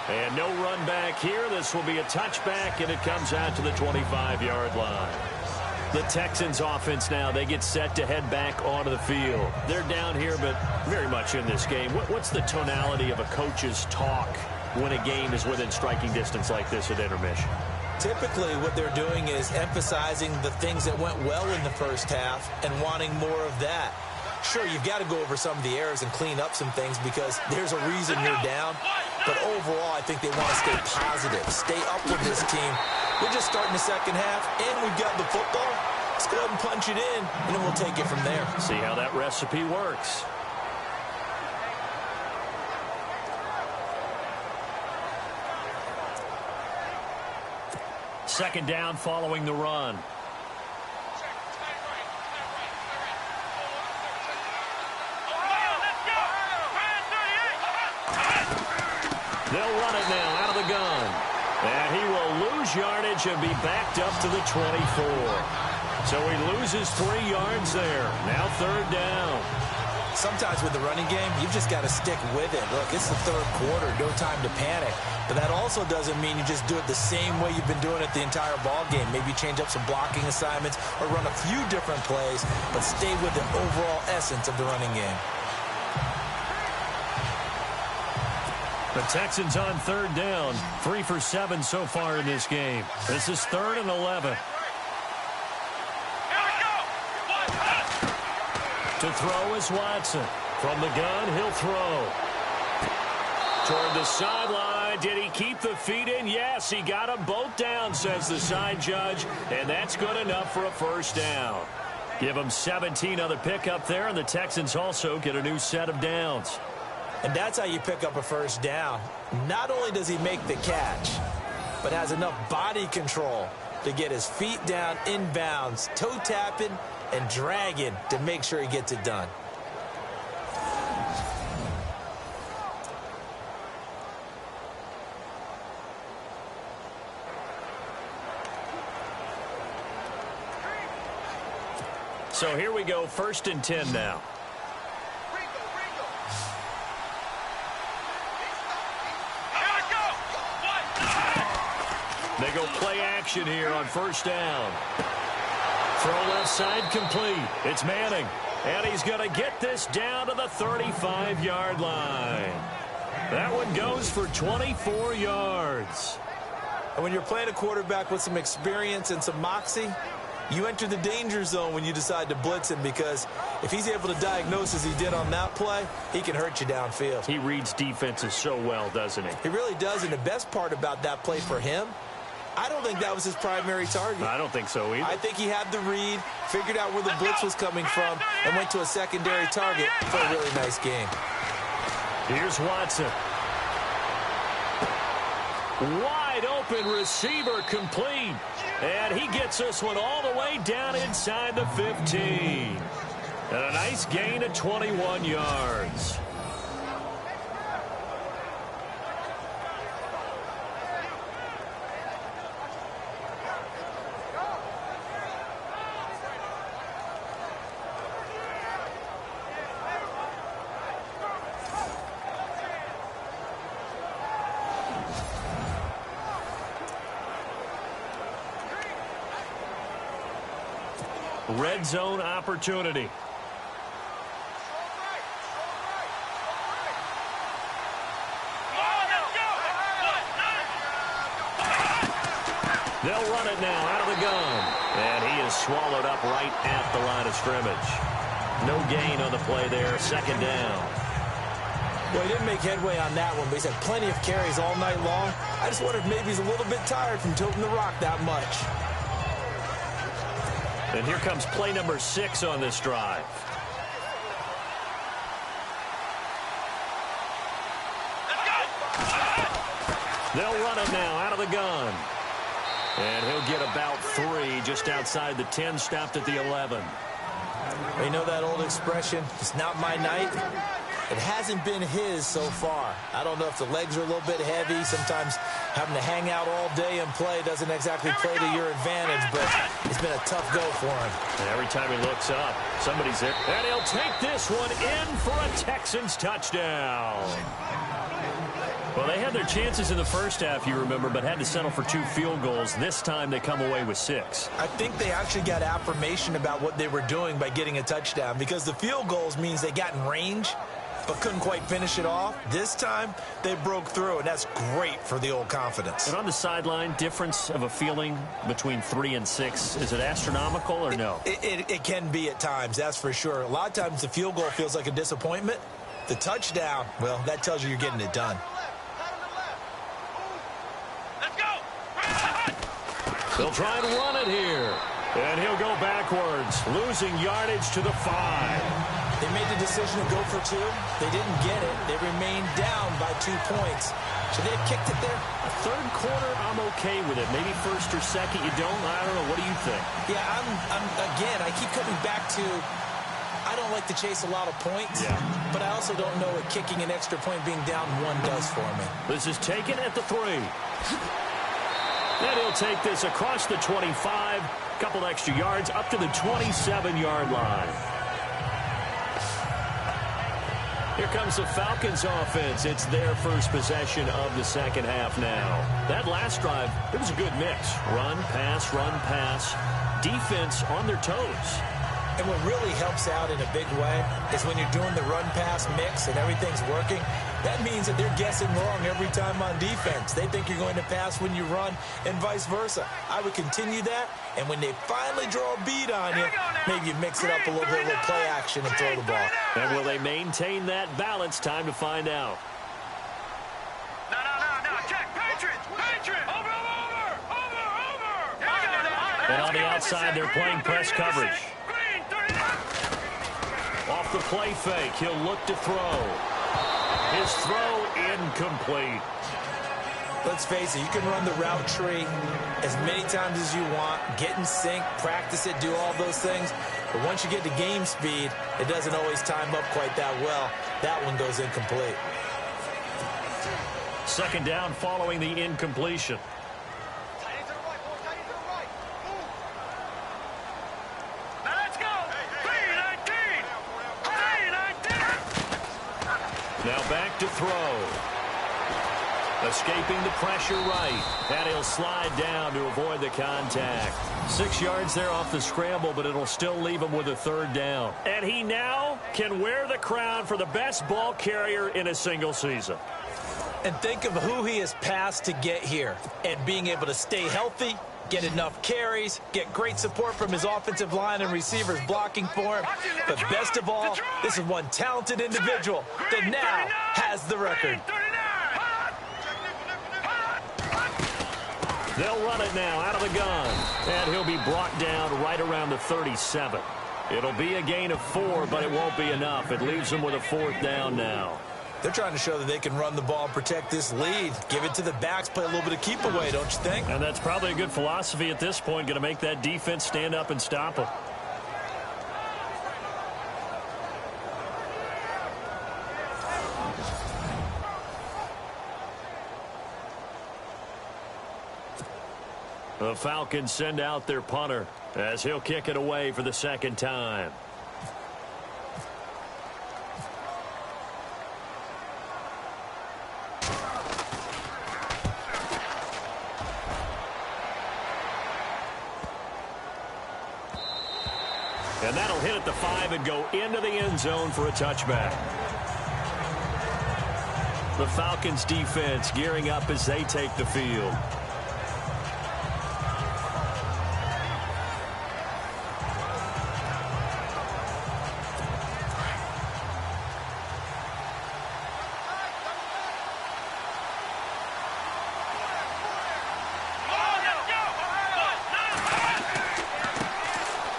Speaker 2: And no run back here. This will be a touchback, and it comes out to the 25-yard line. The Texans offense now, they get set to head back onto the field. They're down here, but very much in this game. What's the tonality of a coach's talk when a game is within striking distance like this at intermission?
Speaker 3: Typically, what they're doing is emphasizing the things that went well in the first half and wanting more of that. Sure, you've got to go over some of the errors and clean up some things because there's a reason you're down. But overall, I think they want to stay positive, stay up with this team. We're just starting the second half, and we've got the football. Let's go ahead and punch it in, and then we'll take it from there.
Speaker 2: See how that recipe works. Second down following the run. They'll run it now out of the gun. And he will lose yardage and be backed up to the 24. So he loses 3 yards there. Now third down.
Speaker 3: Sometimes with the running game, you've just got to stick with it. Look, it's the third quarter, no time to panic. But that also doesn't mean you just do it the same way you've been doing it the entire ball game. Maybe change up some blocking assignments or run a few different plays, but stay with the overall essence of the running game.
Speaker 2: The Texans on third down, 3 for 7 so far in this game. This is 3rd and 11. To throw is Watson. From the gun, he'll throw. Toward the sideline. Did he keep the feet in? Yes, he got them both down, says the side judge. And that's good enough for a first down. Give them 17 on the pickup there, and the Texans also get a new set of downs.
Speaker 3: And that's how you pick up a first down. Not only does he make the catch, but has enough body control to get his feet down inbounds, toe tapping and dragging to make sure he gets it done.
Speaker 2: So here we go, 1st and 10 now. They go play action here on first down. Throw left side complete. It's Manning. And he's going to get this down to the 35-yard line. That one goes for 24 yards.
Speaker 3: And when you're playing a quarterback with some experience and some moxie, you enter the danger zone when you decide to blitz him, because if he's able to diagnose as he did on that play, he can hurt you downfield.
Speaker 2: He reads defenses so well, doesn't he?
Speaker 3: He really does, and the best part about that play for him, I don't think that was his primary target.
Speaker 2: I don't think so either.
Speaker 3: I think he had the read, figured out where the blitz was coming from, and went to a secondary target for a really nice game.
Speaker 2: Here's Watson. Wide open receiver complete. And he gets this one all the way down inside the 15. And a nice gain of 21 yards. Red zone opportunity. They'll run it now out of the gun. And he is swallowed up right at the line of scrimmage. No gain on the play there. 2nd down.
Speaker 3: Well, he didn't make headway on that one, but he's had plenty of carries all night long. I just wonder if maybe he's a little bit tired from toting the rock that much.
Speaker 2: And here comes play number 6 on this drive. They'll run it now out of the gun. And he'll get about 3 just outside the 10, stopped at the 11.
Speaker 3: You know that old expression, it's not my night? It hasn't been his so far. I don't know if the legs are a little bit heavy. Sometimes having to hang out all day and play doesn't exactly play to your advantage, but it's been a tough go for him.
Speaker 2: And every time he looks up, somebody's there. And he'll take this one in for a Texans touchdown. Well, they had their chances in the first half, you remember, but had to settle for 2 field goals. This time they come away with 6.
Speaker 3: I think they actually got affirmation about what they were doing by getting a touchdown, because the field goals means they got in range but couldn't quite finish it off. This time they broke through, and that's great for the old confidence.
Speaker 2: And on the sideline, difference of a feeling between 3 and 6, is it astronomical or no?
Speaker 3: It can be at times, that's for sure. A lot of times the field goal feels like a disappointment. The touchdown, well, that tells you you're getting it done.
Speaker 2: They'll try and run it here. And he'll go backwards, losing yardage to the 5.
Speaker 3: They made the decision to go for 2. They didn't get it. They remained down by 2 points. Should they have kicked it there?
Speaker 2: A third quarter, I'm okay with it. Maybe first or second, you don't? I don't know. What do you think?
Speaker 3: Yeah, again, I keep coming back to I don't like to chase a lot of points, but I also don't know what kicking an extra point being down 1 does for me.
Speaker 2: This is taken at the 3. And he'll take this across the 25, couple extra yards up to the 27-yard line. Here comes the Falcons offense. It's their first possession of the second half now. That last drive, it was a good mix. Run, pass, defense on their toes.
Speaker 3: And what really helps out in a big way is when you're doing the run-pass mix and everything's working, that means that they're guessing wrong every time on defense. They think you're going to pass when you run and vice versa. I would continue that, and when they finally draw a bead on you, maybe you mix it up a little bit, a little play action and throw the ball.
Speaker 2: And will they maintain that balance? Time to find out.
Speaker 4: No. Check. Patriots. Over.
Speaker 2: And on the outside, they're playing press coverage. Off the play fake, he'll look to throw. His throw incomplete.
Speaker 3: Let's face it, you can run the route tree as many times as you want, get in sync, practice it, do all those things. But once you get to game speed, it doesn't always time up quite that well. That one goes incomplete.
Speaker 2: Second down following the incompletion. Now back to throw. Escaping the pressure right. And he'll slide down to avoid the contact. 6 yards there off the scramble, but it'll still leave him with a third down. And he now can wear the crown for the best ball carrier in a single season.
Speaker 3: And think of who he has passed to get here. And being able to stay healthy, get enough carries, get great support from his offensive line and receivers blocking for him. But best of all, this is one talented individual that now has the record.
Speaker 2: They'll run it now out of the gun. And he'll be brought down right around the 37. It'll be a gain of 4, but it won't be enough. It leaves them with a 4th down now.
Speaker 3: They're trying to show that they can run the ball and protect this lead. Give it to the backs, play a little bit of keep away, don't you think?
Speaker 2: And that's probably a good philosophy at this point, going to make that defense stand up and stop them. The Falcons send out their punter as he'll kick it away for the second time. And that'll hit at the 5 and go into the end zone for a touchback. The Falcons defense gearing up as they take the field.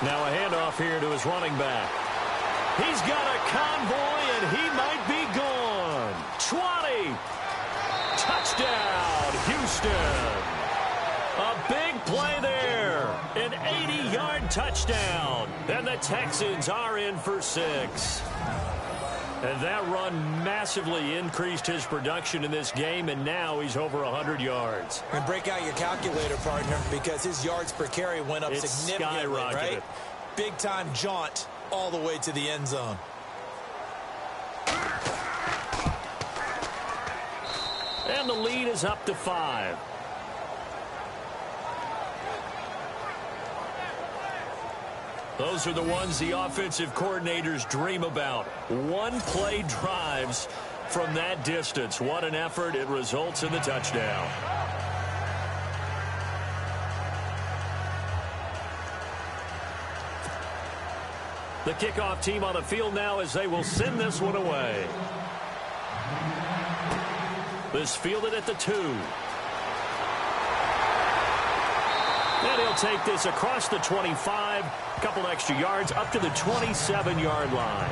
Speaker 2: Now a handoff here to his running back. He's got a convoy, and he might be gone. 20. Touchdown, Houston. A big play there. An 80-yard touchdown. And the Texans are in for 6. And that run massively increased his production in this game, and now he's over 100 yards.
Speaker 3: And break out your calculator, partner, because his yards per carry went up significantly, right? Big-time jaunt all the way to the end zone.
Speaker 2: And the lead is up to 5. Those are the ones the offensive coordinators dream about. One-play drives from that distance. What an effort. It results in the touchdown. The kickoff team on the field now as they will send this one away. This fielded at the 2. And he'll take this across the 25, a couple extra yards up to the 27-yard line.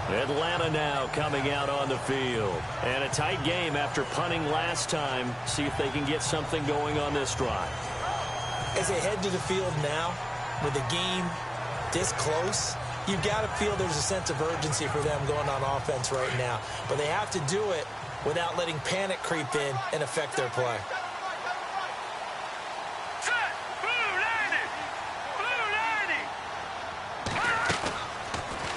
Speaker 2: Atlanta now coming out on the field. And a tight game after punting last time. See if they can get something going on this drive.
Speaker 3: As they head to the field now, with the game this close, you've got to feel there's a sense of urgency for them going on offense right now. But they have to do it without letting panic creep in and affect their play.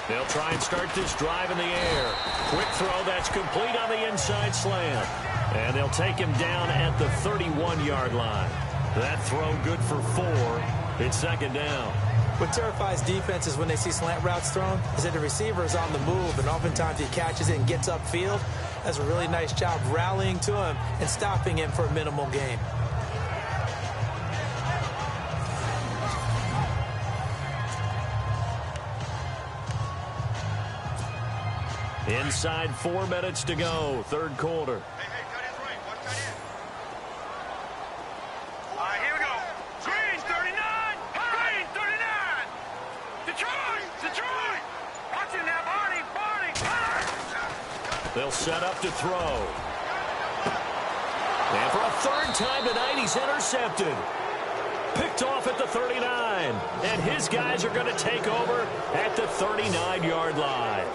Speaker 2: They'll try and start this drive in the air. Quick throw that's complete on the inside slant. And they'll take him down at the 31-yard line. That throw good for 4. It's second down.
Speaker 3: What terrifies defenses when they see slant routes thrown is that the receiver is on the move, and oftentimes he catches it and gets upfield. Does a really nice job rallying to him and stopping him for a minimal gain.
Speaker 2: Inside 4 minutes to go, third quarter.
Speaker 4: Hey, cut in right. One cut in. All right, here we go. Green 39. Green 39. Detroit. Watch it now, Barney.
Speaker 2: They'll set up to throw. And for a third time tonight, he's intercepted. Picked off at the 39. And his guys are going to take over at the 39-yard line.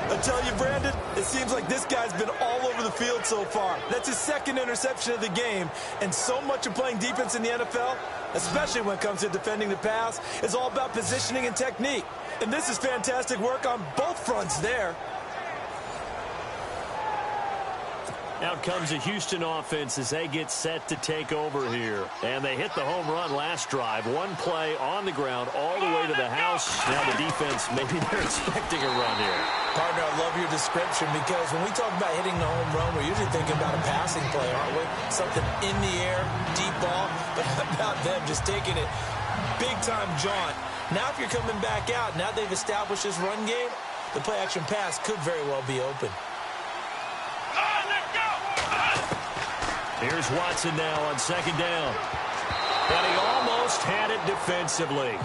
Speaker 3: I tell you, Brandon, it seems like this guy's been all over the field so far. That's his second interception of the game. And so much of playing defense in the NFL, especially when it comes to defending the pass, is all about positioning and technique. And this is fantastic work on both fronts there.
Speaker 2: Out comes a Houston offense as they get set to take over here. And they hit the home run last drive. One play on the ground all the way to the house. Now the defense, maybe they're expecting a run here.
Speaker 3: Partner, I love your description because when we talk about hitting the home run, we're usually thinking about a passing play, aren't we? Something in the air, deep ball. But how about them just taking it big-time jaunt? Now if you're coming back out, now they've established this run game, the play-action pass could very well be open.
Speaker 2: Here's Watson now on second down. And he almost had it defensively.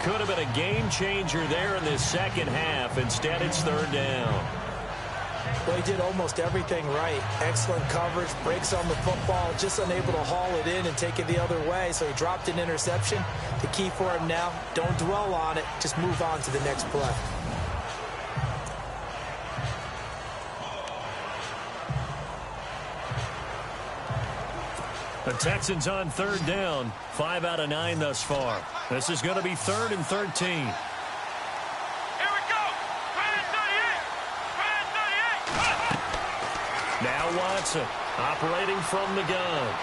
Speaker 2: Could have been a game changer there in this second half. Instead, it's third down.
Speaker 3: Well, he did almost everything right. Excellent coverage, breaks on the football, just unable to haul it in and take it the other way. So he dropped an interception. The key for him now, don't dwell on it. Just move on to the next play.
Speaker 2: The Texans on third down. 5 out of 9 thus far. This is going to be 3rd and 13.
Speaker 4: Here we go. 38.
Speaker 2: Now Watson operating from the gun.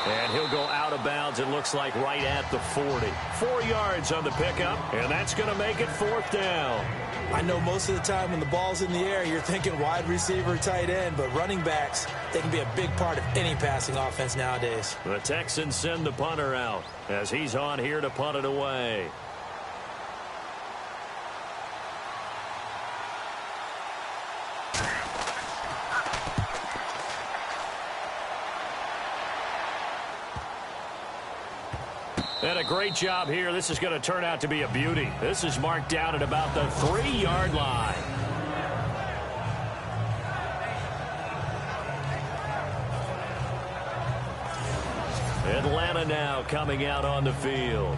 Speaker 2: And he'll go out of bounds, it looks like, right at the 40. 4 yards on the pickup, and that's going to make it 4th down.
Speaker 3: I know most of the time when the ball's in the air, you're thinking wide receiver, tight end, but running backs, they can be a big part of any passing offense nowadays.
Speaker 2: The Texans send the punter out as he's on here to punt it away. And a great job here. This is going to turn out to be a beauty. This is marked down at about the 3-yard line. Alabama now coming out on the field.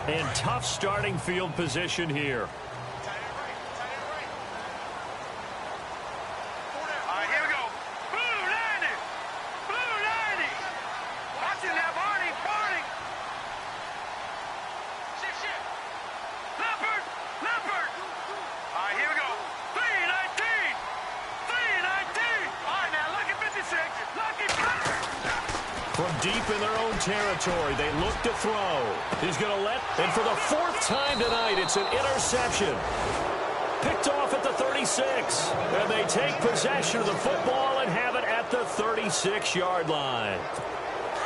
Speaker 2: And tough starting field position here. From deep in their own territory, they look to throw. He's going to let, and for the fourth time tonight, it's an interception. Picked off at the 36. And they take possession of the football and have it at the 36-yard line.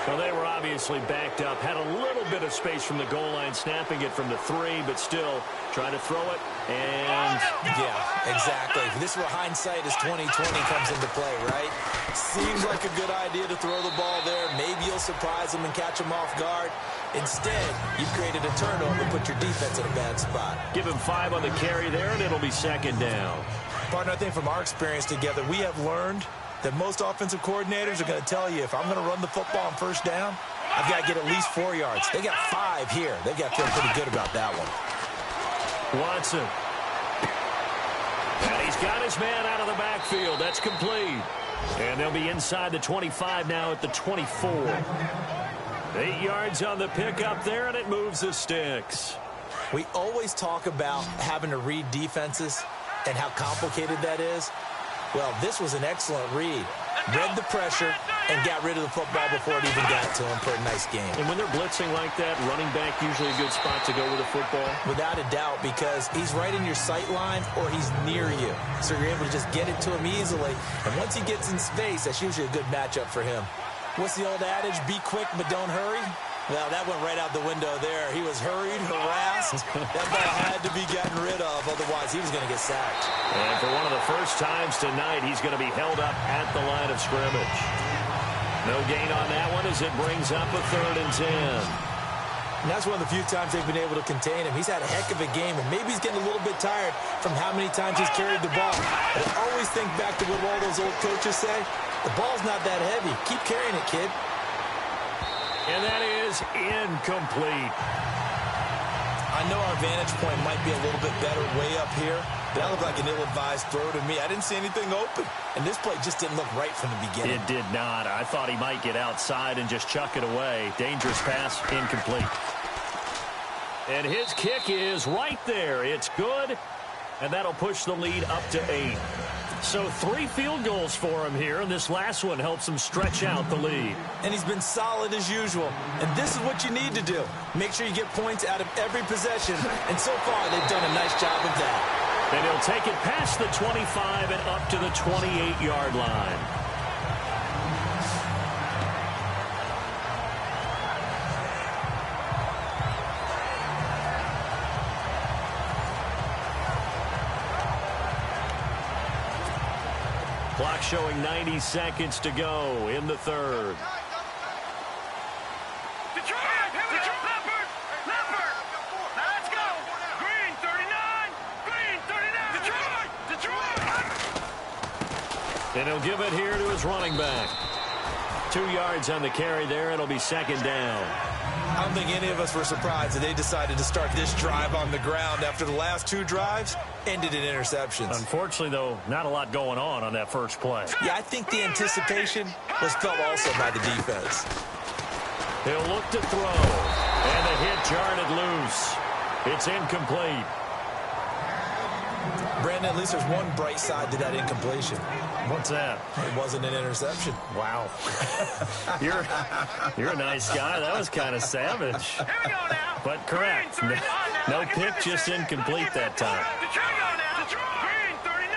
Speaker 2: Well, they were obviously backed up, had a little bit of space from the goal line, snapping it from the 3, but still trying to throw it. And
Speaker 3: yeah, exactly. This is where hindsight is 20/20 comes into play, right? Seems like a good idea to throw the ball there. Maybe you'll surprise them and catch them off guard. Instead, you've created a turnover and put your defense in a bad spot.
Speaker 2: Give him 5 on the carry there, and it'll be second down.
Speaker 3: Partner, I think from our experience together, we have learned that most offensive coordinators are going to tell you, if I'm going to run the football on first down, I've got to get at least 4 yards. They got 5 here. They've got to feel pretty good about that one.
Speaker 2: Watson. And he's got his man out of the backfield. That's complete. And they'll be inside the 25 now at the 24. 8 yards on the pickup there, and it moves the sticks.
Speaker 3: We always talk about having to read defenses and how complicated that is. Well, this was an excellent read. Read the pressure and got rid of the football before it even got to him for a nice game.
Speaker 2: And when they're blitzing like that, running back usually a good spot to go with the football?
Speaker 3: Without a doubt, because he's right in your sight line or he's near you. So you're able to just get it to him easily. And once he gets in space, that's usually a good matchup for him. What's the old adage? Be quick, but don't hurry. Well, that went right out the window there. He was hurried, harassed. That ball had to be gotten rid of, otherwise he was going to get sacked.
Speaker 2: And for one of the first times tonight, he's going to be held up at the line of scrimmage. No gain on that one as it brings up a 3rd and 10.
Speaker 3: And that's one of the few times they've been able to contain him. He's had a heck of a game, and maybe he's getting a little bit tired from how many times he's carried the ball. But I always think back to what all those old coaches say. The ball's not that heavy. Keep carrying it, kid.
Speaker 2: And that is incomplete.
Speaker 3: I know our vantage point might be a little bit better way up here, but that looked like an ill-advised throw to me. I didn't see anything open, and this play just didn't look right from the beginning.
Speaker 2: It did not. I thought he might get outside and just chuck it away. Dangerous pass, incomplete. And his kick is right there. It's good, and that'll push the lead up to 8. So 3 field goals for him here, and this last one helps him stretch out the lead.
Speaker 3: And he's been solid as usual. And this is what you need to do. Make sure you get points out of every possession. And so far, they've done a nice job of that.
Speaker 2: And he'll take it past the 25 and up to the 28-yard line. Clock showing 90 seconds to go in the 3rd. And he'll give it here to his running back. 2 yards on the carry there. It'll be second down.
Speaker 3: I don't think any of us were surprised that they decided to start this drive on the ground after the last 2 drives ended in interceptions.
Speaker 2: Unfortunately, though, not a lot going on that first play.
Speaker 3: Yeah, I think the anticipation was felt also by the defense.
Speaker 2: He'll look to throw. And the hit jarred it loose. It's incomplete.
Speaker 3: Brandon, at least there's one bright side to that incompletion.
Speaker 2: What's that?
Speaker 3: It wasn't an interception.
Speaker 2: Wow. You're a nice guy. That was kind of savage.
Speaker 4: Here we go now.
Speaker 2: But correct. No pick, just incomplete that time.
Speaker 4: Here we go now. Green 39.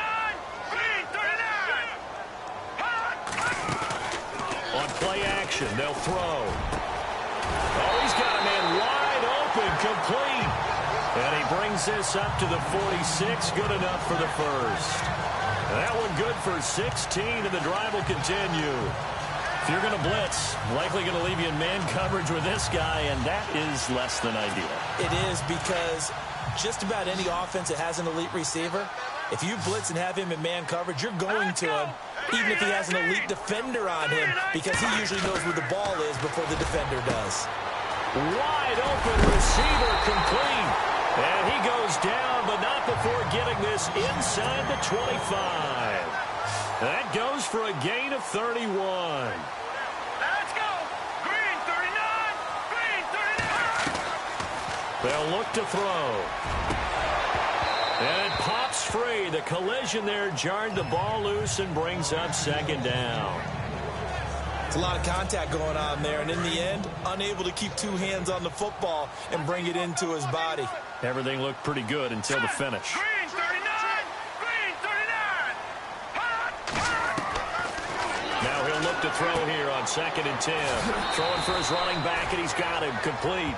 Speaker 4: Green 39.
Speaker 2: On play action, they'll throw. Oh, he's got a man wide open, complete. And he brings this up to the 46. Good enough for the first. That one good for 16, and the drive will continue. If you're going to blitz, likely going to leave you in man coverage with this guy, and that is less than ideal.
Speaker 3: It is, because just about any offense that has an elite receiver, if you blitz and have him in man coverage, you're going to him, even if he has an elite defender on him, because he usually knows where the ball is before the defender does.
Speaker 2: Wide open receiver complete. And he goes down, but not before getting this inside the 25. That goes for a gain of 31.
Speaker 4: Let's go. Green 39. Green 39.
Speaker 2: They'll look to throw. And it pops free. The collision there jarred the ball loose and brings up second down.
Speaker 3: It's a lot of contact going on there, and in the end, unable to keep two hands on the football and bring it into his body.
Speaker 2: Everything looked pretty good until the finish.
Speaker 4: Green 39. Green 39.
Speaker 2: Now he'll look to throw here on 2nd and 10. Throwing for his running back, and he's got him complete.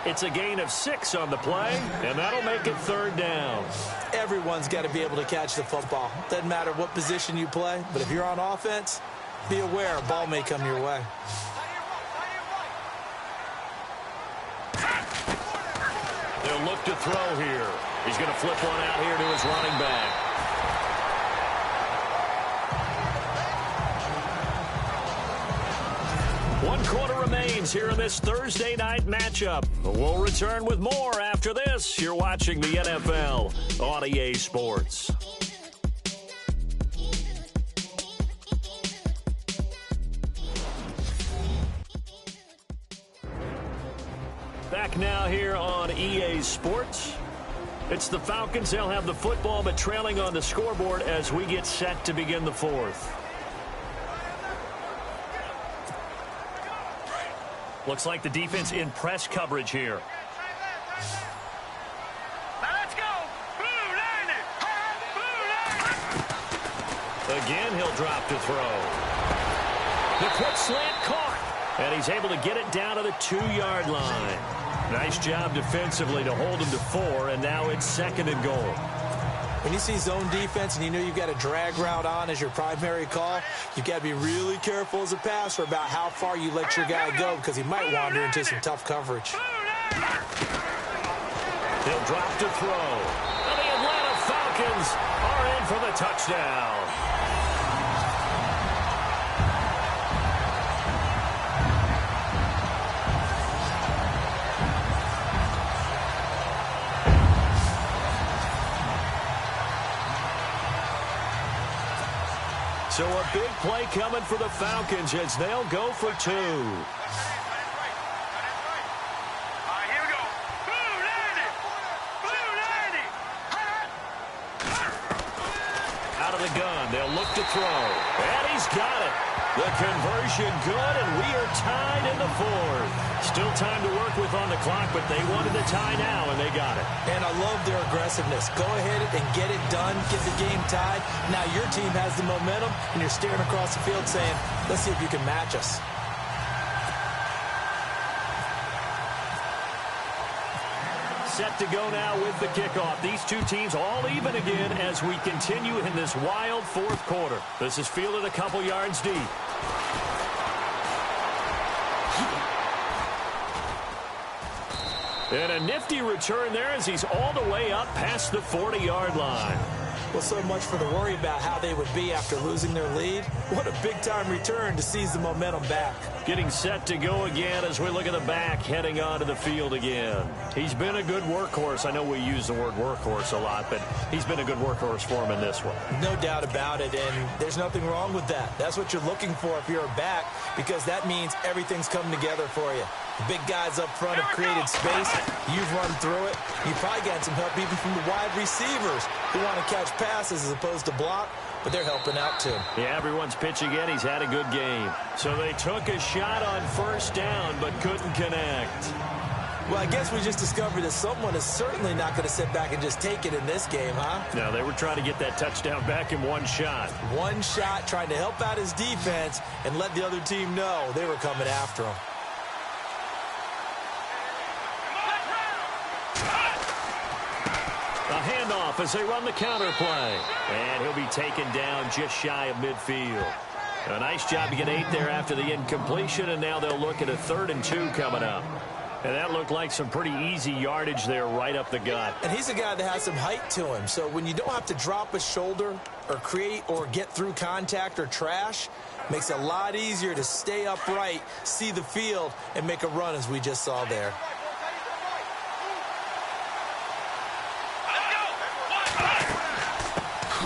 Speaker 2: It's a gain of 6 on the play, and that'll make it 3rd down.
Speaker 3: Everyone's got to be able to catch the football. Doesn't matter what position you play, but if you're on offense, be aware a ball may come your way.
Speaker 2: They'll look to throw here. He's going to flip one out here to his running back. One quarter remains here in this Thursday night matchup. We'll return with more after this. You're watching the NFL on EA Sports. Back now here on EA Sports. It's the Falcons. They'll have the football, but trailing on the scoreboard as we get set to begin the 4th. Looks like the defense in press coverage here.
Speaker 4: Let's go. Blue line it. Blue line it.
Speaker 2: Again, he'll drop to throw. The quick slant caught, and he's able to get it down to the 2-yard line. Nice job defensively to hold him to 4, and now it's 2nd and goal.
Speaker 3: When you see zone defense and you know you've got a drag route on as your primary call, you've got to be really careful as a passer about how far you let your guy go, because he might wander into some tough coverage.
Speaker 2: He'll drop to throw. And the Atlanta Falcons are in for the touchdown. So a big play coming for the Falcons as they'll go for 2.
Speaker 4: Here we go. Blue line it. Blue line it.
Speaker 2: Out of the gun, they'll look to throw. And he's got it. The conversion good, and we are tied in the 4th. Still time to work with on the clock, but they wanted the tie now, and they got it.
Speaker 3: And I love their aggressiveness. Go ahead and get it done, get the game tied. Now your team has the momentum, and you're staring across the field saying, let's see if you can match us.
Speaker 2: Set to go now with the kickoff. These two teams all even again as we continue in this wild 4th quarter. This is fielded a couple yards deep. And a nifty return there as he's all the way up past the 40-yard line.
Speaker 3: Well, so much for the worry about how they would be after losing their lead. What a big-time return to seize the momentum back.
Speaker 2: Getting set to go again as we look at the back heading onto the field again. He's been a good workhorse. I know we use the word workhorse a lot, but he's been a good workhorse for him in this one.
Speaker 3: No doubt about it, and there's nothing wrong with that. That's what you're looking for if you're a back, because that means everything's coming together for you. The big guys up front have created space. You've run through it. You've probably got some help even from the wide receivers who want to catch passes as opposed to block, but they're helping out too.
Speaker 2: Yeah, everyone's pitching in. He's had a good game. So they took a shot on 1st down, but couldn't connect.
Speaker 3: Well, I guess we just discovered that someone is certainly not going to sit back and just take it in this game, huh?
Speaker 2: No, they were trying to get that touchdown back in one shot.
Speaker 3: One shot, trying to help out his defense and let the other team know they were coming after him.
Speaker 2: A handoff as they run the counter play. And he'll be taken down just shy of midfield. A nice job to get 8 there after the incompletion, and now they'll look at a 3rd and 2 coming up. And that looked like some pretty easy yardage there right up the gut.
Speaker 3: And he's a guy that has some height to him. So when you don't have to drop a shoulder or create or get through contact or trash, makes it a lot easier to stay upright, see the field, and make a run as we just saw there.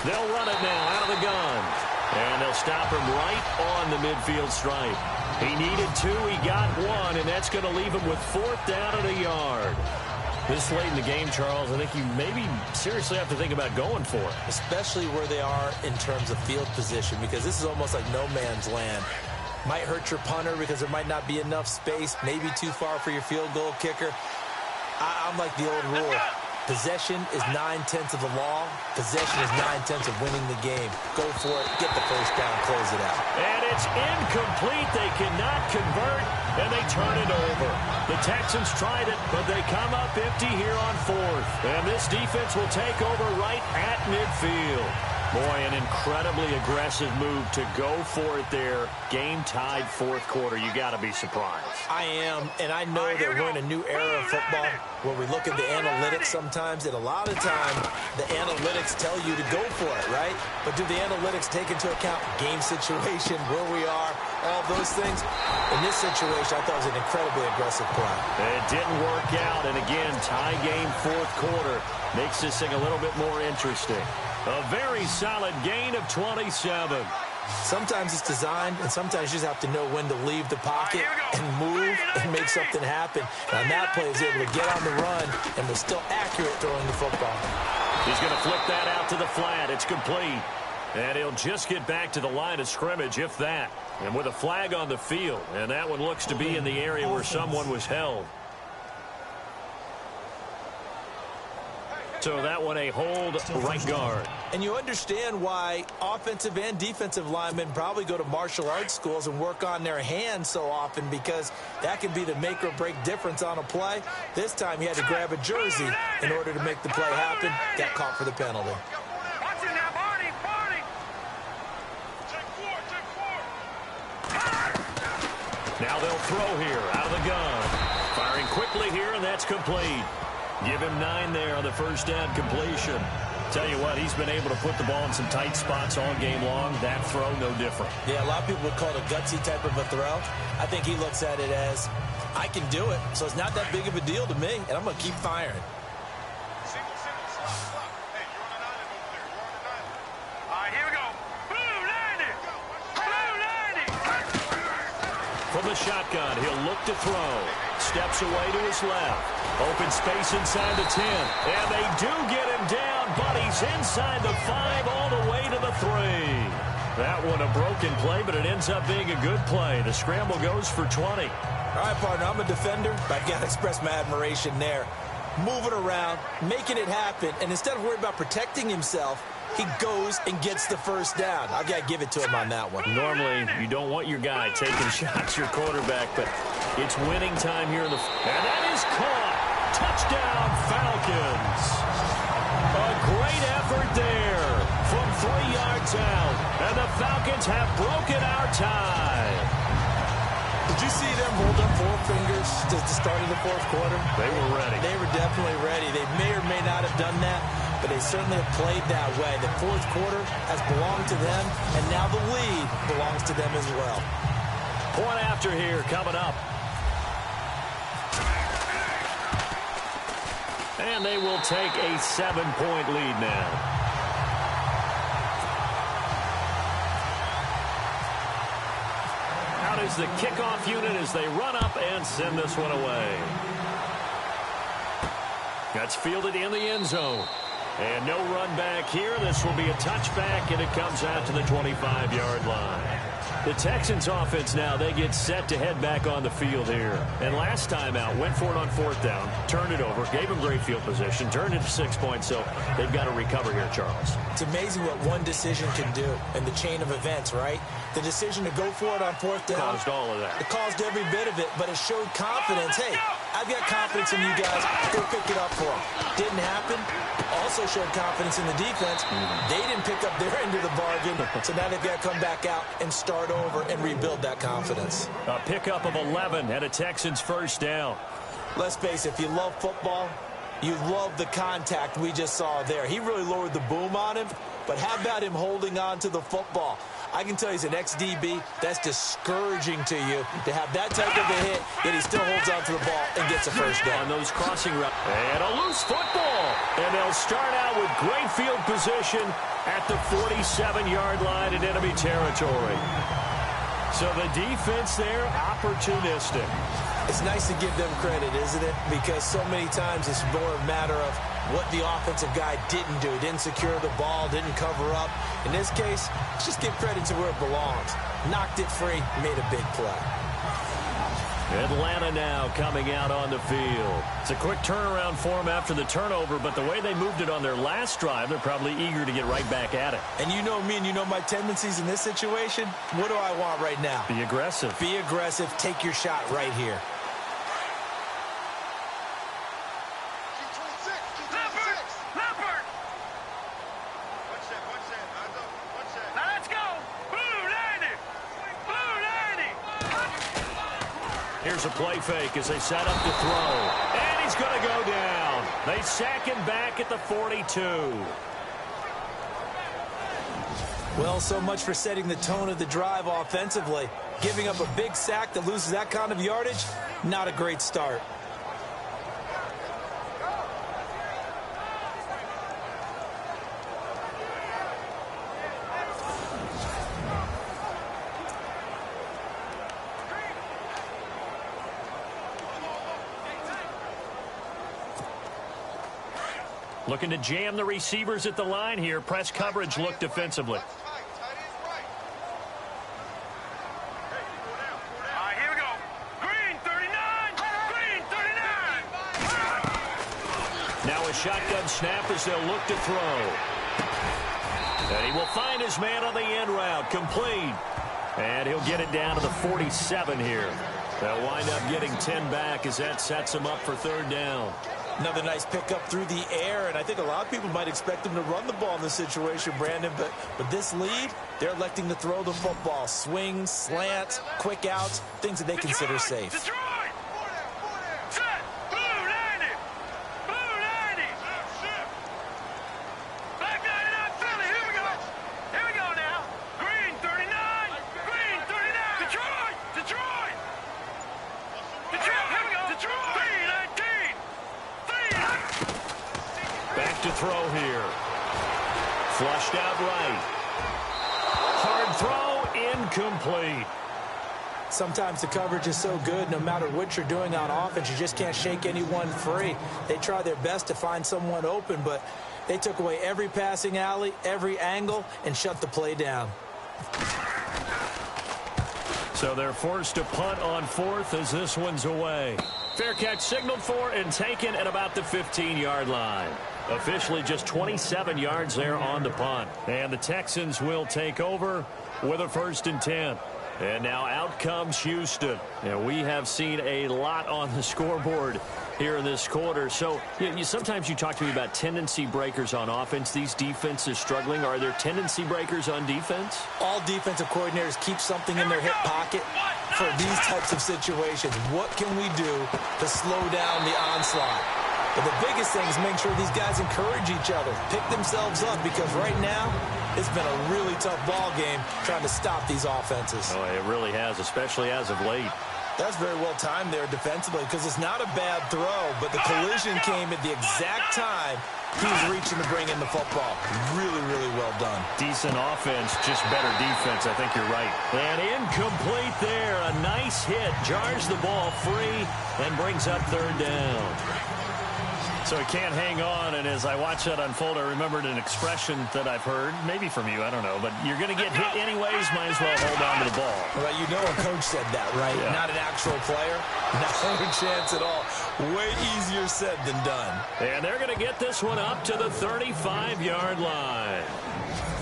Speaker 2: They'll run it now out of the gun. And they'll stop him right on the midfield stripe. He needed 2, he got 1, and that's going to leave him with 4th down and a yard. This late in the game, Charles, I think you maybe seriously have to think about going for it.
Speaker 3: Especially where they are in terms of field position, because this is almost like no man's land. Might hurt your punter because there might not be enough space, maybe too far for your field goal kicker. I'm like the old rule. Possession is 9/10 of the law. Possession is 9/10 of winning the game. Go for it, get the first down, close it out.
Speaker 2: And it's incomplete. They cannot convert, and they turn it over. The Texans tried it, but they come up empty here on 4th. And this defense will take over right at midfield. Boy, an incredibly aggressive move to go for it there. Game-tied 4th quarter. You got to be surprised.
Speaker 3: I am, and I know that we're in a new era of football where we look at the analytics sometimes, and a lot of time the analytics tell you to go for it, right? But do the analytics take into account game situation, where we are, all those things? In this situation, I thought it was an incredibly aggressive play.
Speaker 2: It didn't work out, and again, tie game 4th quarter makes this thing a little bit more interesting. A very solid gain of 27.
Speaker 3: Sometimes it's designed, and sometimes you just have to know when to leave the pocket and move and make something happen. And on that play, he was able to get on the run and was still accurate throwing the football.
Speaker 2: He's going to flip that out to the flat. It's complete. And he'll just get back to the line of scrimmage, if that. And with a flag on the field. And that one looks to be in the area where someone was held. So that one a hold right guard.
Speaker 3: And you understand why offensive and defensive linemen probably go to martial arts schools and work on their hands so often, because that can be the make or break difference on a play. This time he had to grab a jersey in order to make the play happen. Got caught for the penalty.
Speaker 4: Watch it now, Barney, Barney.
Speaker 2: Now they'll throw here out of the gun. Firing quickly here, and that's complete. Give him 9 there on the first down completion. Tell you what, he's been able to put the ball in some tight spots all game long. That throw, no different.
Speaker 3: Yeah, a lot of people would call it a gutsy type of a throw. I think he looks at it as, I can do it, so it's not that big of a deal to me, and I'm going to keep firing.
Speaker 4: All right, here we go. Blue 90. Blue 90.
Speaker 2: From the shotgun, he'll look to throw. Steps away to his left. Open space inside the 10. And they do get him down, but he's inside the 5 all the way to the 3. That one a broken play, but it ends up being a good play. The scramble goes for 20.
Speaker 3: All right, partner, I'm a defender, but I've got to express my admiration there. Moving around, making it happen, and instead of worrying about protecting himself, he goes and gets the first down. I've got to give it to him on that one.
Speaker 2: Normally, you don't want your guy taking shots, your quarterback, but it's winning time here in the... And that is caught. Touchdown, Falcons. A great effort there from 3 yards out. And the Falcons have broken our tie.
Speaker 3: Did you see them hold up 4 fingers to the start of the 4th quarter?
Speaker 2: They were ready.
Speaker 3: They were definitely ready. They may or may not have done that, but they certainly have played that way. The 4th quarter has belonged to them, and now the lead belongs to them as well.
Speaker 2: Point after here coming up. And they will take a 7-point lead now. Out is the kickoff unit as they run up and send this one away. That's fielded in the end zone. And no run back here. This will be a touchback, and it comes out to the 25-yard line. The Texans offense now, they get set to head back on the field here. And last time out, went for it on 4th down, turned it over, gave them great field position, turned it to 6 points, so they've got to recover here, Charles.
Speaker 3: It's amazing what one decision can do in the chain of events, right? The decision to go for it on 4th down.
Speaker 2: Caused all of that.
Speaker 3: It caused every bit of it, but it showed confidence. Hey, I've got confidence in you guys. Go pick it up for them. Didn't happen. Also showed confidence in the defense. They didn't pick up their end of the bargain, so now they've got to come back out and start over and rebuild that confidence.
Speaker 2: A pickup of 11 and a Texans first down.
Speaker 3: Let's face it, if you love football, you love the contact we just saw there. He really lowered the boom on him, but how about him holding on to the football? I can tell you as an ex-DB, that's discouraging to you to have that type of a hit, yet he still holds on to the ball and gets a first down.
Speaker 2: On those crossing routes. And a loose football. And they'll start out with great field position at the 47-yard line in enemy territory. So the defense there, opportunistic.
Speaker 3: It's nice to give them credit, isn't it? Because so many times it's more a matter of what the offensive guy didn't do. Didn't secure the ball, didn't cover up. In this case, let's just give credit to where it belongs. Knocked it free, made a big play.
Speaker 2: Atlanta now coming out on the field. It's a quick turnaround for them after the turnover, but the way they moved it on their last drive, they're probably eager to get right back at it.
Speaker 3: And you know me and you know my tendencies in this situation. What do I want right now?
Speaker 2: Be aggressive.
Speaker 3: Be aggressive. Take your shot right here.
Speaker 2: Here's a play fake as they set up to throw. And he's going to go down. They sack him back at the 42.
Speaker 3: Well, so much for setting the tone of the drive offensively. Giving up a big sack that loses that kind of yardage, not a great start.
Speaker 2: Looking to jam the receivers at the line here. Press coverage look defensively.
Speaker 4: Here we go. Green 39. Green 39.
Speaker 2: Now a shotgun snap as they'll look to throw. And he will find his man on the end route. Complete. And he'll get it down to the 47 here. They'll wind up getting 10 back as that sets him up for third down.
Speaker 3: Another nice pickup through the air, and I think a lot of people might expect him to run the ball in this situation, Brandon, but with this lead, they're electing to throw the football. Swings, slants, quick outs, things that they consider safe.
Speaker 4: Detroit! Set! Blue 90! Blue 90! Black 99 Philly, here we go! Here we go now! Green 39! Green 39! Detroit! Detroit! Detroit! Here we go! Detroit! 319!
Speaker 2: Back to throw here. Flushed out right. Hard throw, incomplete.
Speaker 3: Sometimes the coverage is so good, no matter what you're doing on offense, you just can't shake anyone free. They try their best to find someone open, but they took away every passing alley, every angle, and shut the play down.
Speaker 2: So they're forced to punt on fourth as this one's away. Fair catch signaled for and taken at about the 15-yard line. Officially just 27 yards there on the punt. And the Texans will take over with a 1st and 10. And now out comes Houston. And we have seen a lot on the scoreboard here in this quarter. So sometimes you talk to me about tendency breakers on offense. These defenses struggling. Are there tendency breakers on defense?
Speaker 3: All defensive coordinators keep something in their hip pocket for these types of situations. What can we do to slow down the onslaught? But the biggest thing is make sure these guys encourage each other, pick themselves up, because right now it's been a really tough ball game trying to stop these offenses.
Speaker 2: Oh, it really has, especially as of late.
Speaker 3: That's very well timed there defensively, because it's not a bad throw, but the collision came at the exact time he was reaching to bring in the football. Really, really well done.
Speaker 2: Decent offense, just better defense. I think you're right. And incomplete there. A nice hit. Jars the ball free and brings up third down. So he can't hang on, and as I watch that unfold, I remembered an expression that I've heard, maybe from you, I don't know, but you're going to get hit anyways, might as well hold on to the ball.
Speaker 3: Well, you know a coach said that, right?
Speaker 2: Yeah.
Speaker 3: Not an actual player. Not a chance at all. Way easier said than done.
Speaker 2: And they're going to get this one up to the 35-yard line.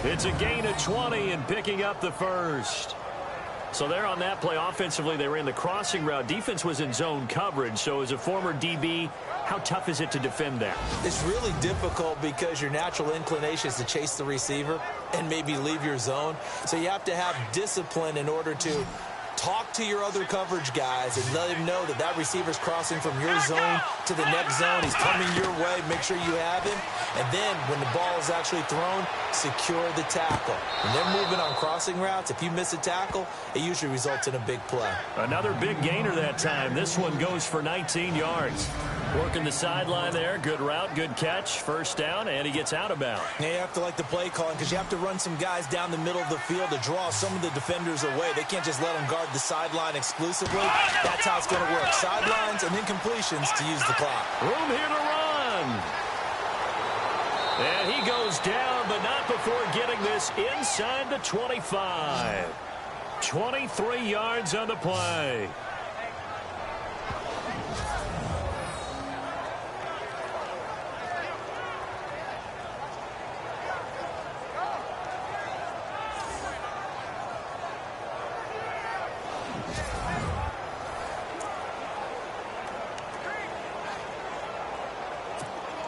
Speaker 2: It's a gain of 20 and picking up the first. So there on that play, offensively, they ran the crossing route. Defense was in zone coverage. So as a former DB, how tough is it to defend that?
Speaker 3: It's really difficult because your natural inclination is to chase the receiver and maybe leave your zone. So you have to have discipline in order to talk to your other coverage guys and let him know that that receiver's crossing from your zone to the next zone. He's coming your way. Make sure you have him. And then when the ball is actually thrown, secure the tackle. When they're moving on crossing routes, if you miss a tackle, it usually results in a big play.
Speaker 2: Another big gainer that time. This one goes for 19 yards. Working the sideline there. Good route, good catch. First down, and he gets out of bounds.
Speaker 3: Yeah, you have to like the play calling because you have to run some guys down the middle of the field to draw some of the defenders away. They can't just let them guard the sideline exclusively. That's how it's going to work. Sidelines and then completions to use the clock.
Speaker 2: Room here to run. And he goes down, but not before getting this inside the 25. 23 yards on the play.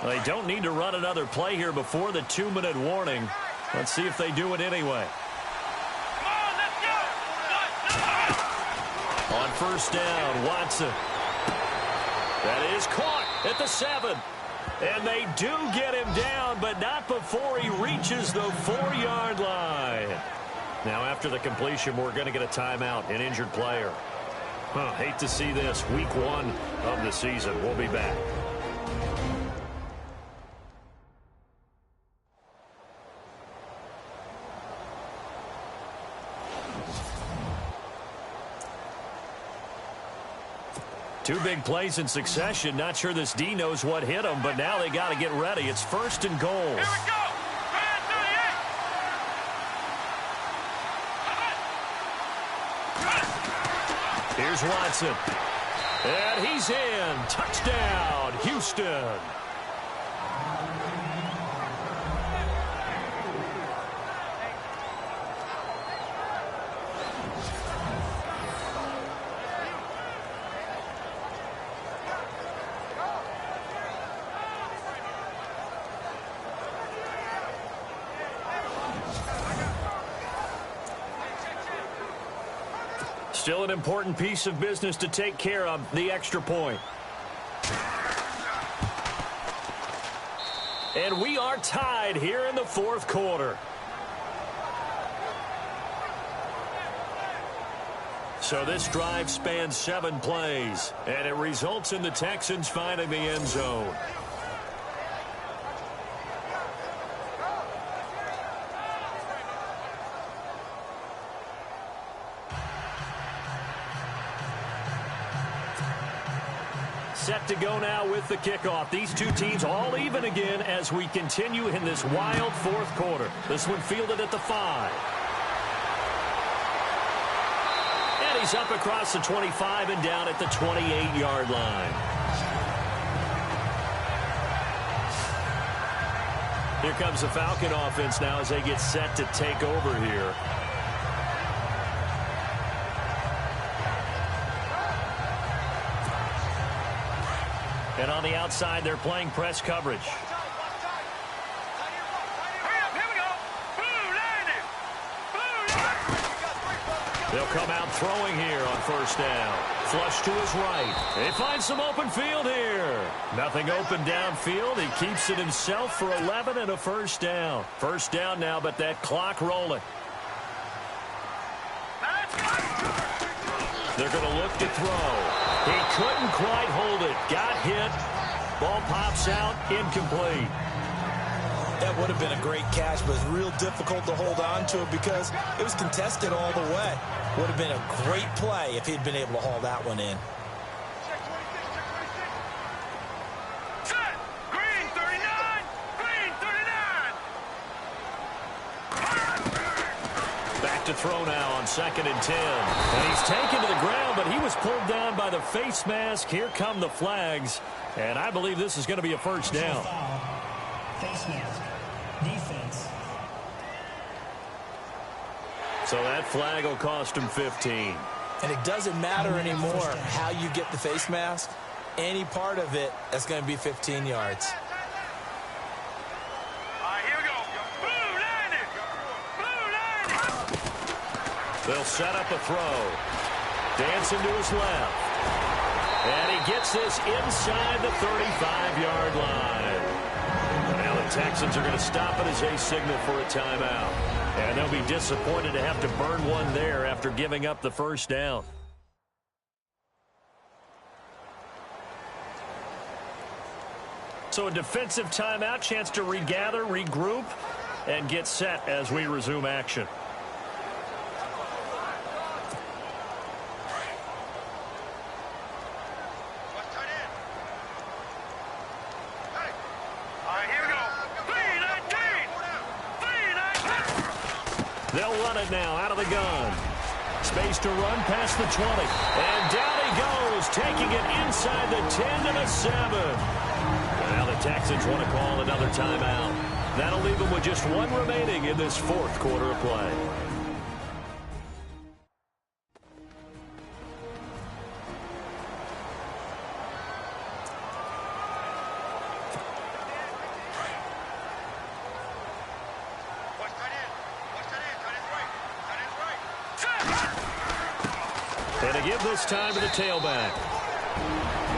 Speaker 2: They don't need to run another play here before the 2-minute warning. Let's see if they do it anyway. On first down, Watson. That is caught at the 7. And they do get him down, but not before he reaches the 4-yard line. Now after the completion, we're going to get a timeout, an injured player. Hate to see this. Week 1 of the season. We'll be back. Two big plays in succession. Not sure this D knows what hit him, but now they got to get ready. It's first and goal.
Speaker 4: Here we go.
Speaker 2: Here's Watson. And he's in. Touchdown, Houston. Still an important piece of business to take care of, the extra point. And we are tied here in the fourth quarter. So this drive spans 7 plays, and it results in the Texans finding the end zone. Set to go now with the kickoff. These two teams all even again as we continue in this wild fourth quarter. This one fielded at the 5. And he's up across the 25 and down at the 28-yard line. Here comes the Falcon offense now as they get set to take over here. And on the outside, they're playing press coverage. They'll come out throwing here on first down. Flush to his right. They find some open field here. Nothing open downfield. He keeps it himself for 11 and a first down. First down now, but that clock rolling. They're going to look to throw. He couldn't quite hold it. Got hit. Ball pops out. Incomplete.
Speaker 3: That would have been a great catch, but it's real difficult to hold on to it because it was contested all the way. Would have been a great play if he'd been able to haul that one in.
Speaker 4: Set. Green 39. Green 39.
Speaker 2: Back to throw now on 2nd and 10. And he's taken to the ground, but he was pulled down by the face mask. Here come the flags. And I believe this is going to be a first down. Face mask. Defense. So that flag will cost him 15.
Speaker 3: And it doesn't matter anymore how you get the face mask. Any part of it, that's going to be 15 yards.
Speaker 4: All right, here we go. Blue 90.
Speaker 2: They'll set up a throw. Dancing to his left. And he gets this inside the 35-yard line. Now the Texans are going to stop it as they signal for a timeout. And they'll be disappointed to have to burn one there after giving up the first down. So a defensive timeout, chance to regather, regroup, and get set as we resume action. They'll run it now out of the gun. Space to run past the 20. And down he goes, taking it inside the 10 to the 7. Now the Texans want to call another timeout. That'll leave them with just one remaining in this fourth quarter of play. And to give this time to the tailback.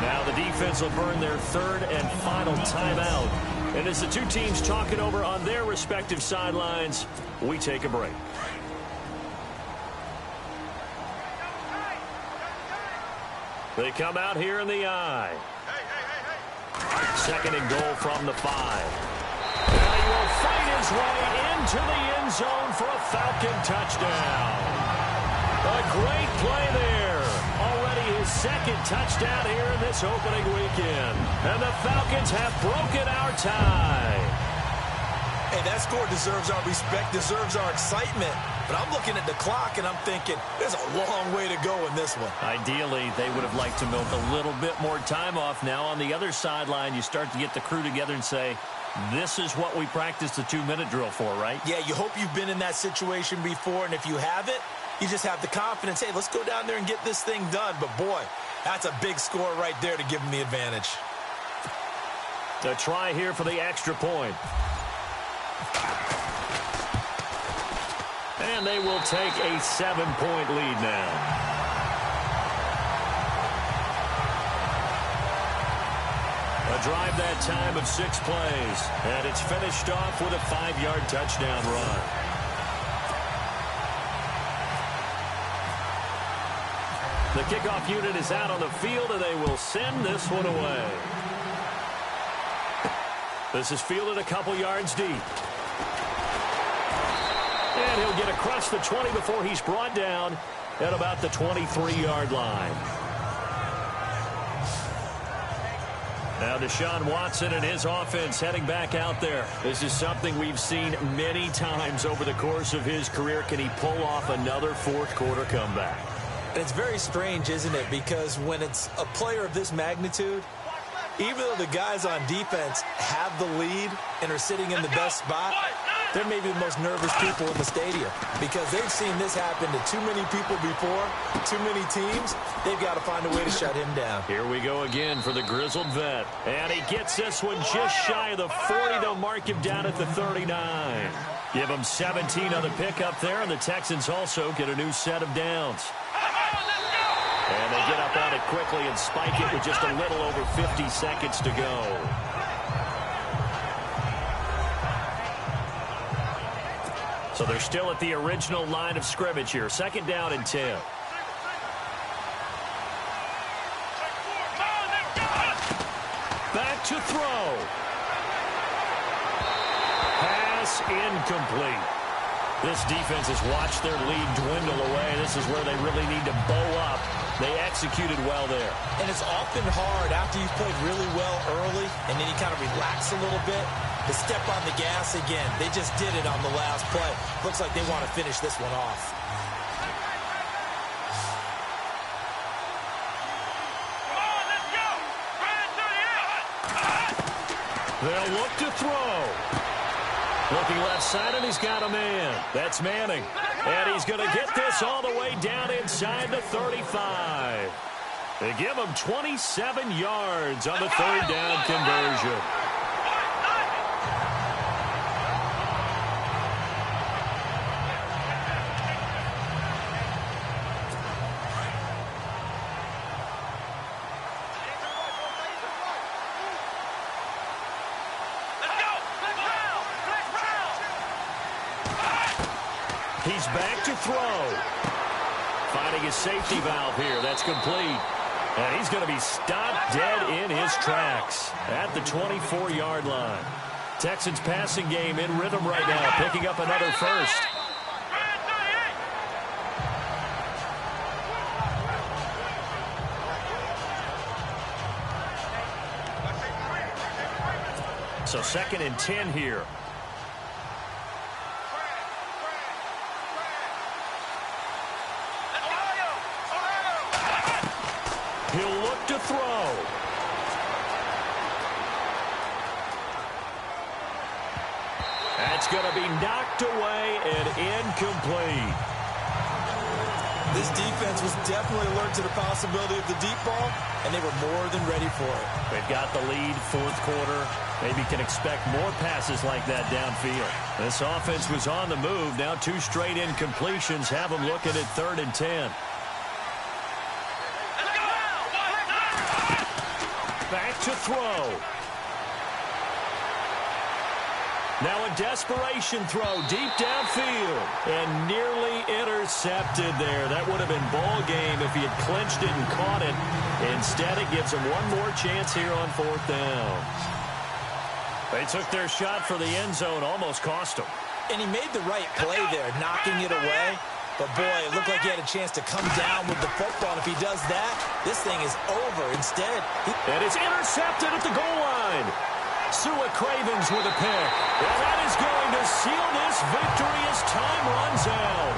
Speaker 2: Now the defense will burn their third and final timeout. And as the two teams talk it over on their respective sidelines, we take a break. They come out here in the I. Second and goal from the 5. And he will fight his way into the end zone for a Falcon touchdown. A great play there. Already his second touchdown here in this opening weekend. And the Falcons have broken our tie.
Speaker 3: Hey, that score deserves our respect, deserves our excitement. But I'm looking at the clock and I'm thinking, there's a long way to go in this one.
Speaker 2: Ideally, they would have liked to milk a little bit more time off. Now on the other sideline, you start to get the crew together and say, this is what we practiced the 2-minute drill for, right?
Speaker 3: Yeah, you hope you've been in that situation before, and if you haven't, you just have the confidence, hey, let's go down there and get this thing done. But, boy, that's a big score right there to give them the advantage.
Speaker 2: A try here for the extra point. And they will take a 7-point lead now. A drive that time of 6 plays. And it's finished off with a 5-yard touchdown run. The kickoff unit is out on the field, and they will send this one away. This is fielded a couple yards deep. And he'll get across the 20 before he's brought down at about the 23-yard line. Now Deshaun Watson and his offense heading back out there. This is something we've seen many times over the course of his career. Can he pull off another fourth quarter comeback?
Speaker 3: And it's very strange, isn't it? Because when it's a player of this magnitude, even though the guys on defense have the lead and are sitting in the best spot, they're maybe the most nervous people in the stadium because they've seen this happen to too many people before, too many teams. They've got to find a way to shut him down.
Speaker 2: Here we go again for the grizzled vet. And he gets this one just shy of the 40. They'll mark him down at the 39. Give him 17 on the pickup there, and the Texans also get a new set of downs. And they get up on it quickly and spike it with just a little over 50 seconds to go. So they're still at the original line of scrimmage here. Second down and 10. Back to throw. Pass incomplete. This defense has watched their lead dwindle away. This is where they really need to bow up. They executed well there. And it's often hard after you've played really well early and then you kind of relax a little bit to step on the gas again. They just did it on the last play. Looks like they want to finish this one off. They'll look to throw. Looking left side, and he's got a man. That's Manning. And he's going to get this all the way down inside the 35. They give him 27 yards on the third down conversion. He's back to throw. Finding his safety valve here. That's complete. And he's going to be stopped dead in his tracks at the 24-yard line. Texans passing game in rhythm right now, picking up another first. So 2nd and 10 here. He'll look to throw. That's going to be knocked away and incomplete.
Speaker 3: This defense was definitely alert to the possibility of the deep ball, and they were more than ready for it.
Speaker 2: They've got the lead, 4th quarter. Maybe can expect more passes like that downfield. This offense was on the move. Now 2 straight incompletions have them looking at 3rd and 10. Back to throw. Now a desperation throw deep downfield and nearly intercepted there. That would have been ball game if he had clinched it and caught it. Instead, it gives him one more chance here on 4th down. They took their shot for the end zone, almost cost him.
Speaker 3: And he made the right play there, knocking it away. But, boy, it looked like he had a chance to come down with the football. And if he does that, this thing is over. Instead,
Speaker 2: and it's intercepted at the goal line. Sua Cravens with a pick. And that is going to seal this victory as time runs out.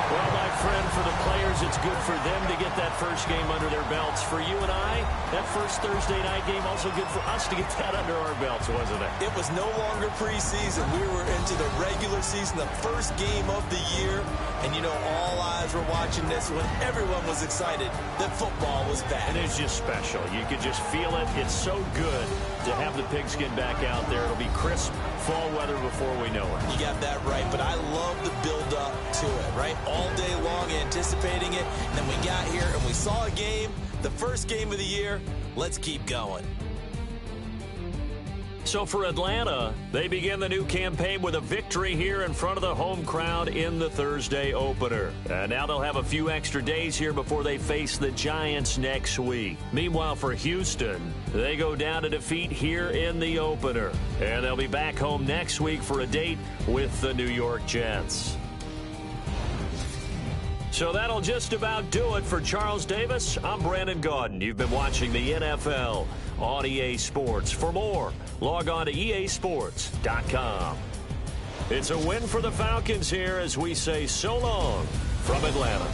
Speaker 2: Well, my friend, for the players, it's good for them to get that first game under their belts. For you and I, that first Thursday night game, also good for us to get that under our belts, wasn't it?
Speaker 3: It was no longer preseason. We were into the regular season, the first game of the year. And, you know, all eyes were watching this when everyone was excited that football was back.
Speaker 2: And it's just special. You could just feel it. It's so good to have the pigskin back out there. It'll be crisp fall weather before we know it.
Speaker 3: You got that right, but I love the build-up to it, right? All day long anticipating it, and then we got here and we saw a game, the first game of the year. Let's keep going.
Speaker 2: So for Atlanta, they begin the new campaign with a victory here in front of the home crowd in the Thursday opener. And now they'll have a few extra days here before they face the Giants next week. Meanwhile, for Houston, they go down to defeat here in the opener. And they'll be back home next week for a date with the New York Jets. So that'll just about do it for Charles Davis. I'm Brandon Gaudin. You've been watching the NFL on EA Sports. For more, log on to easports.com. It's a win for the Falcons here as we say so long from Atlanta.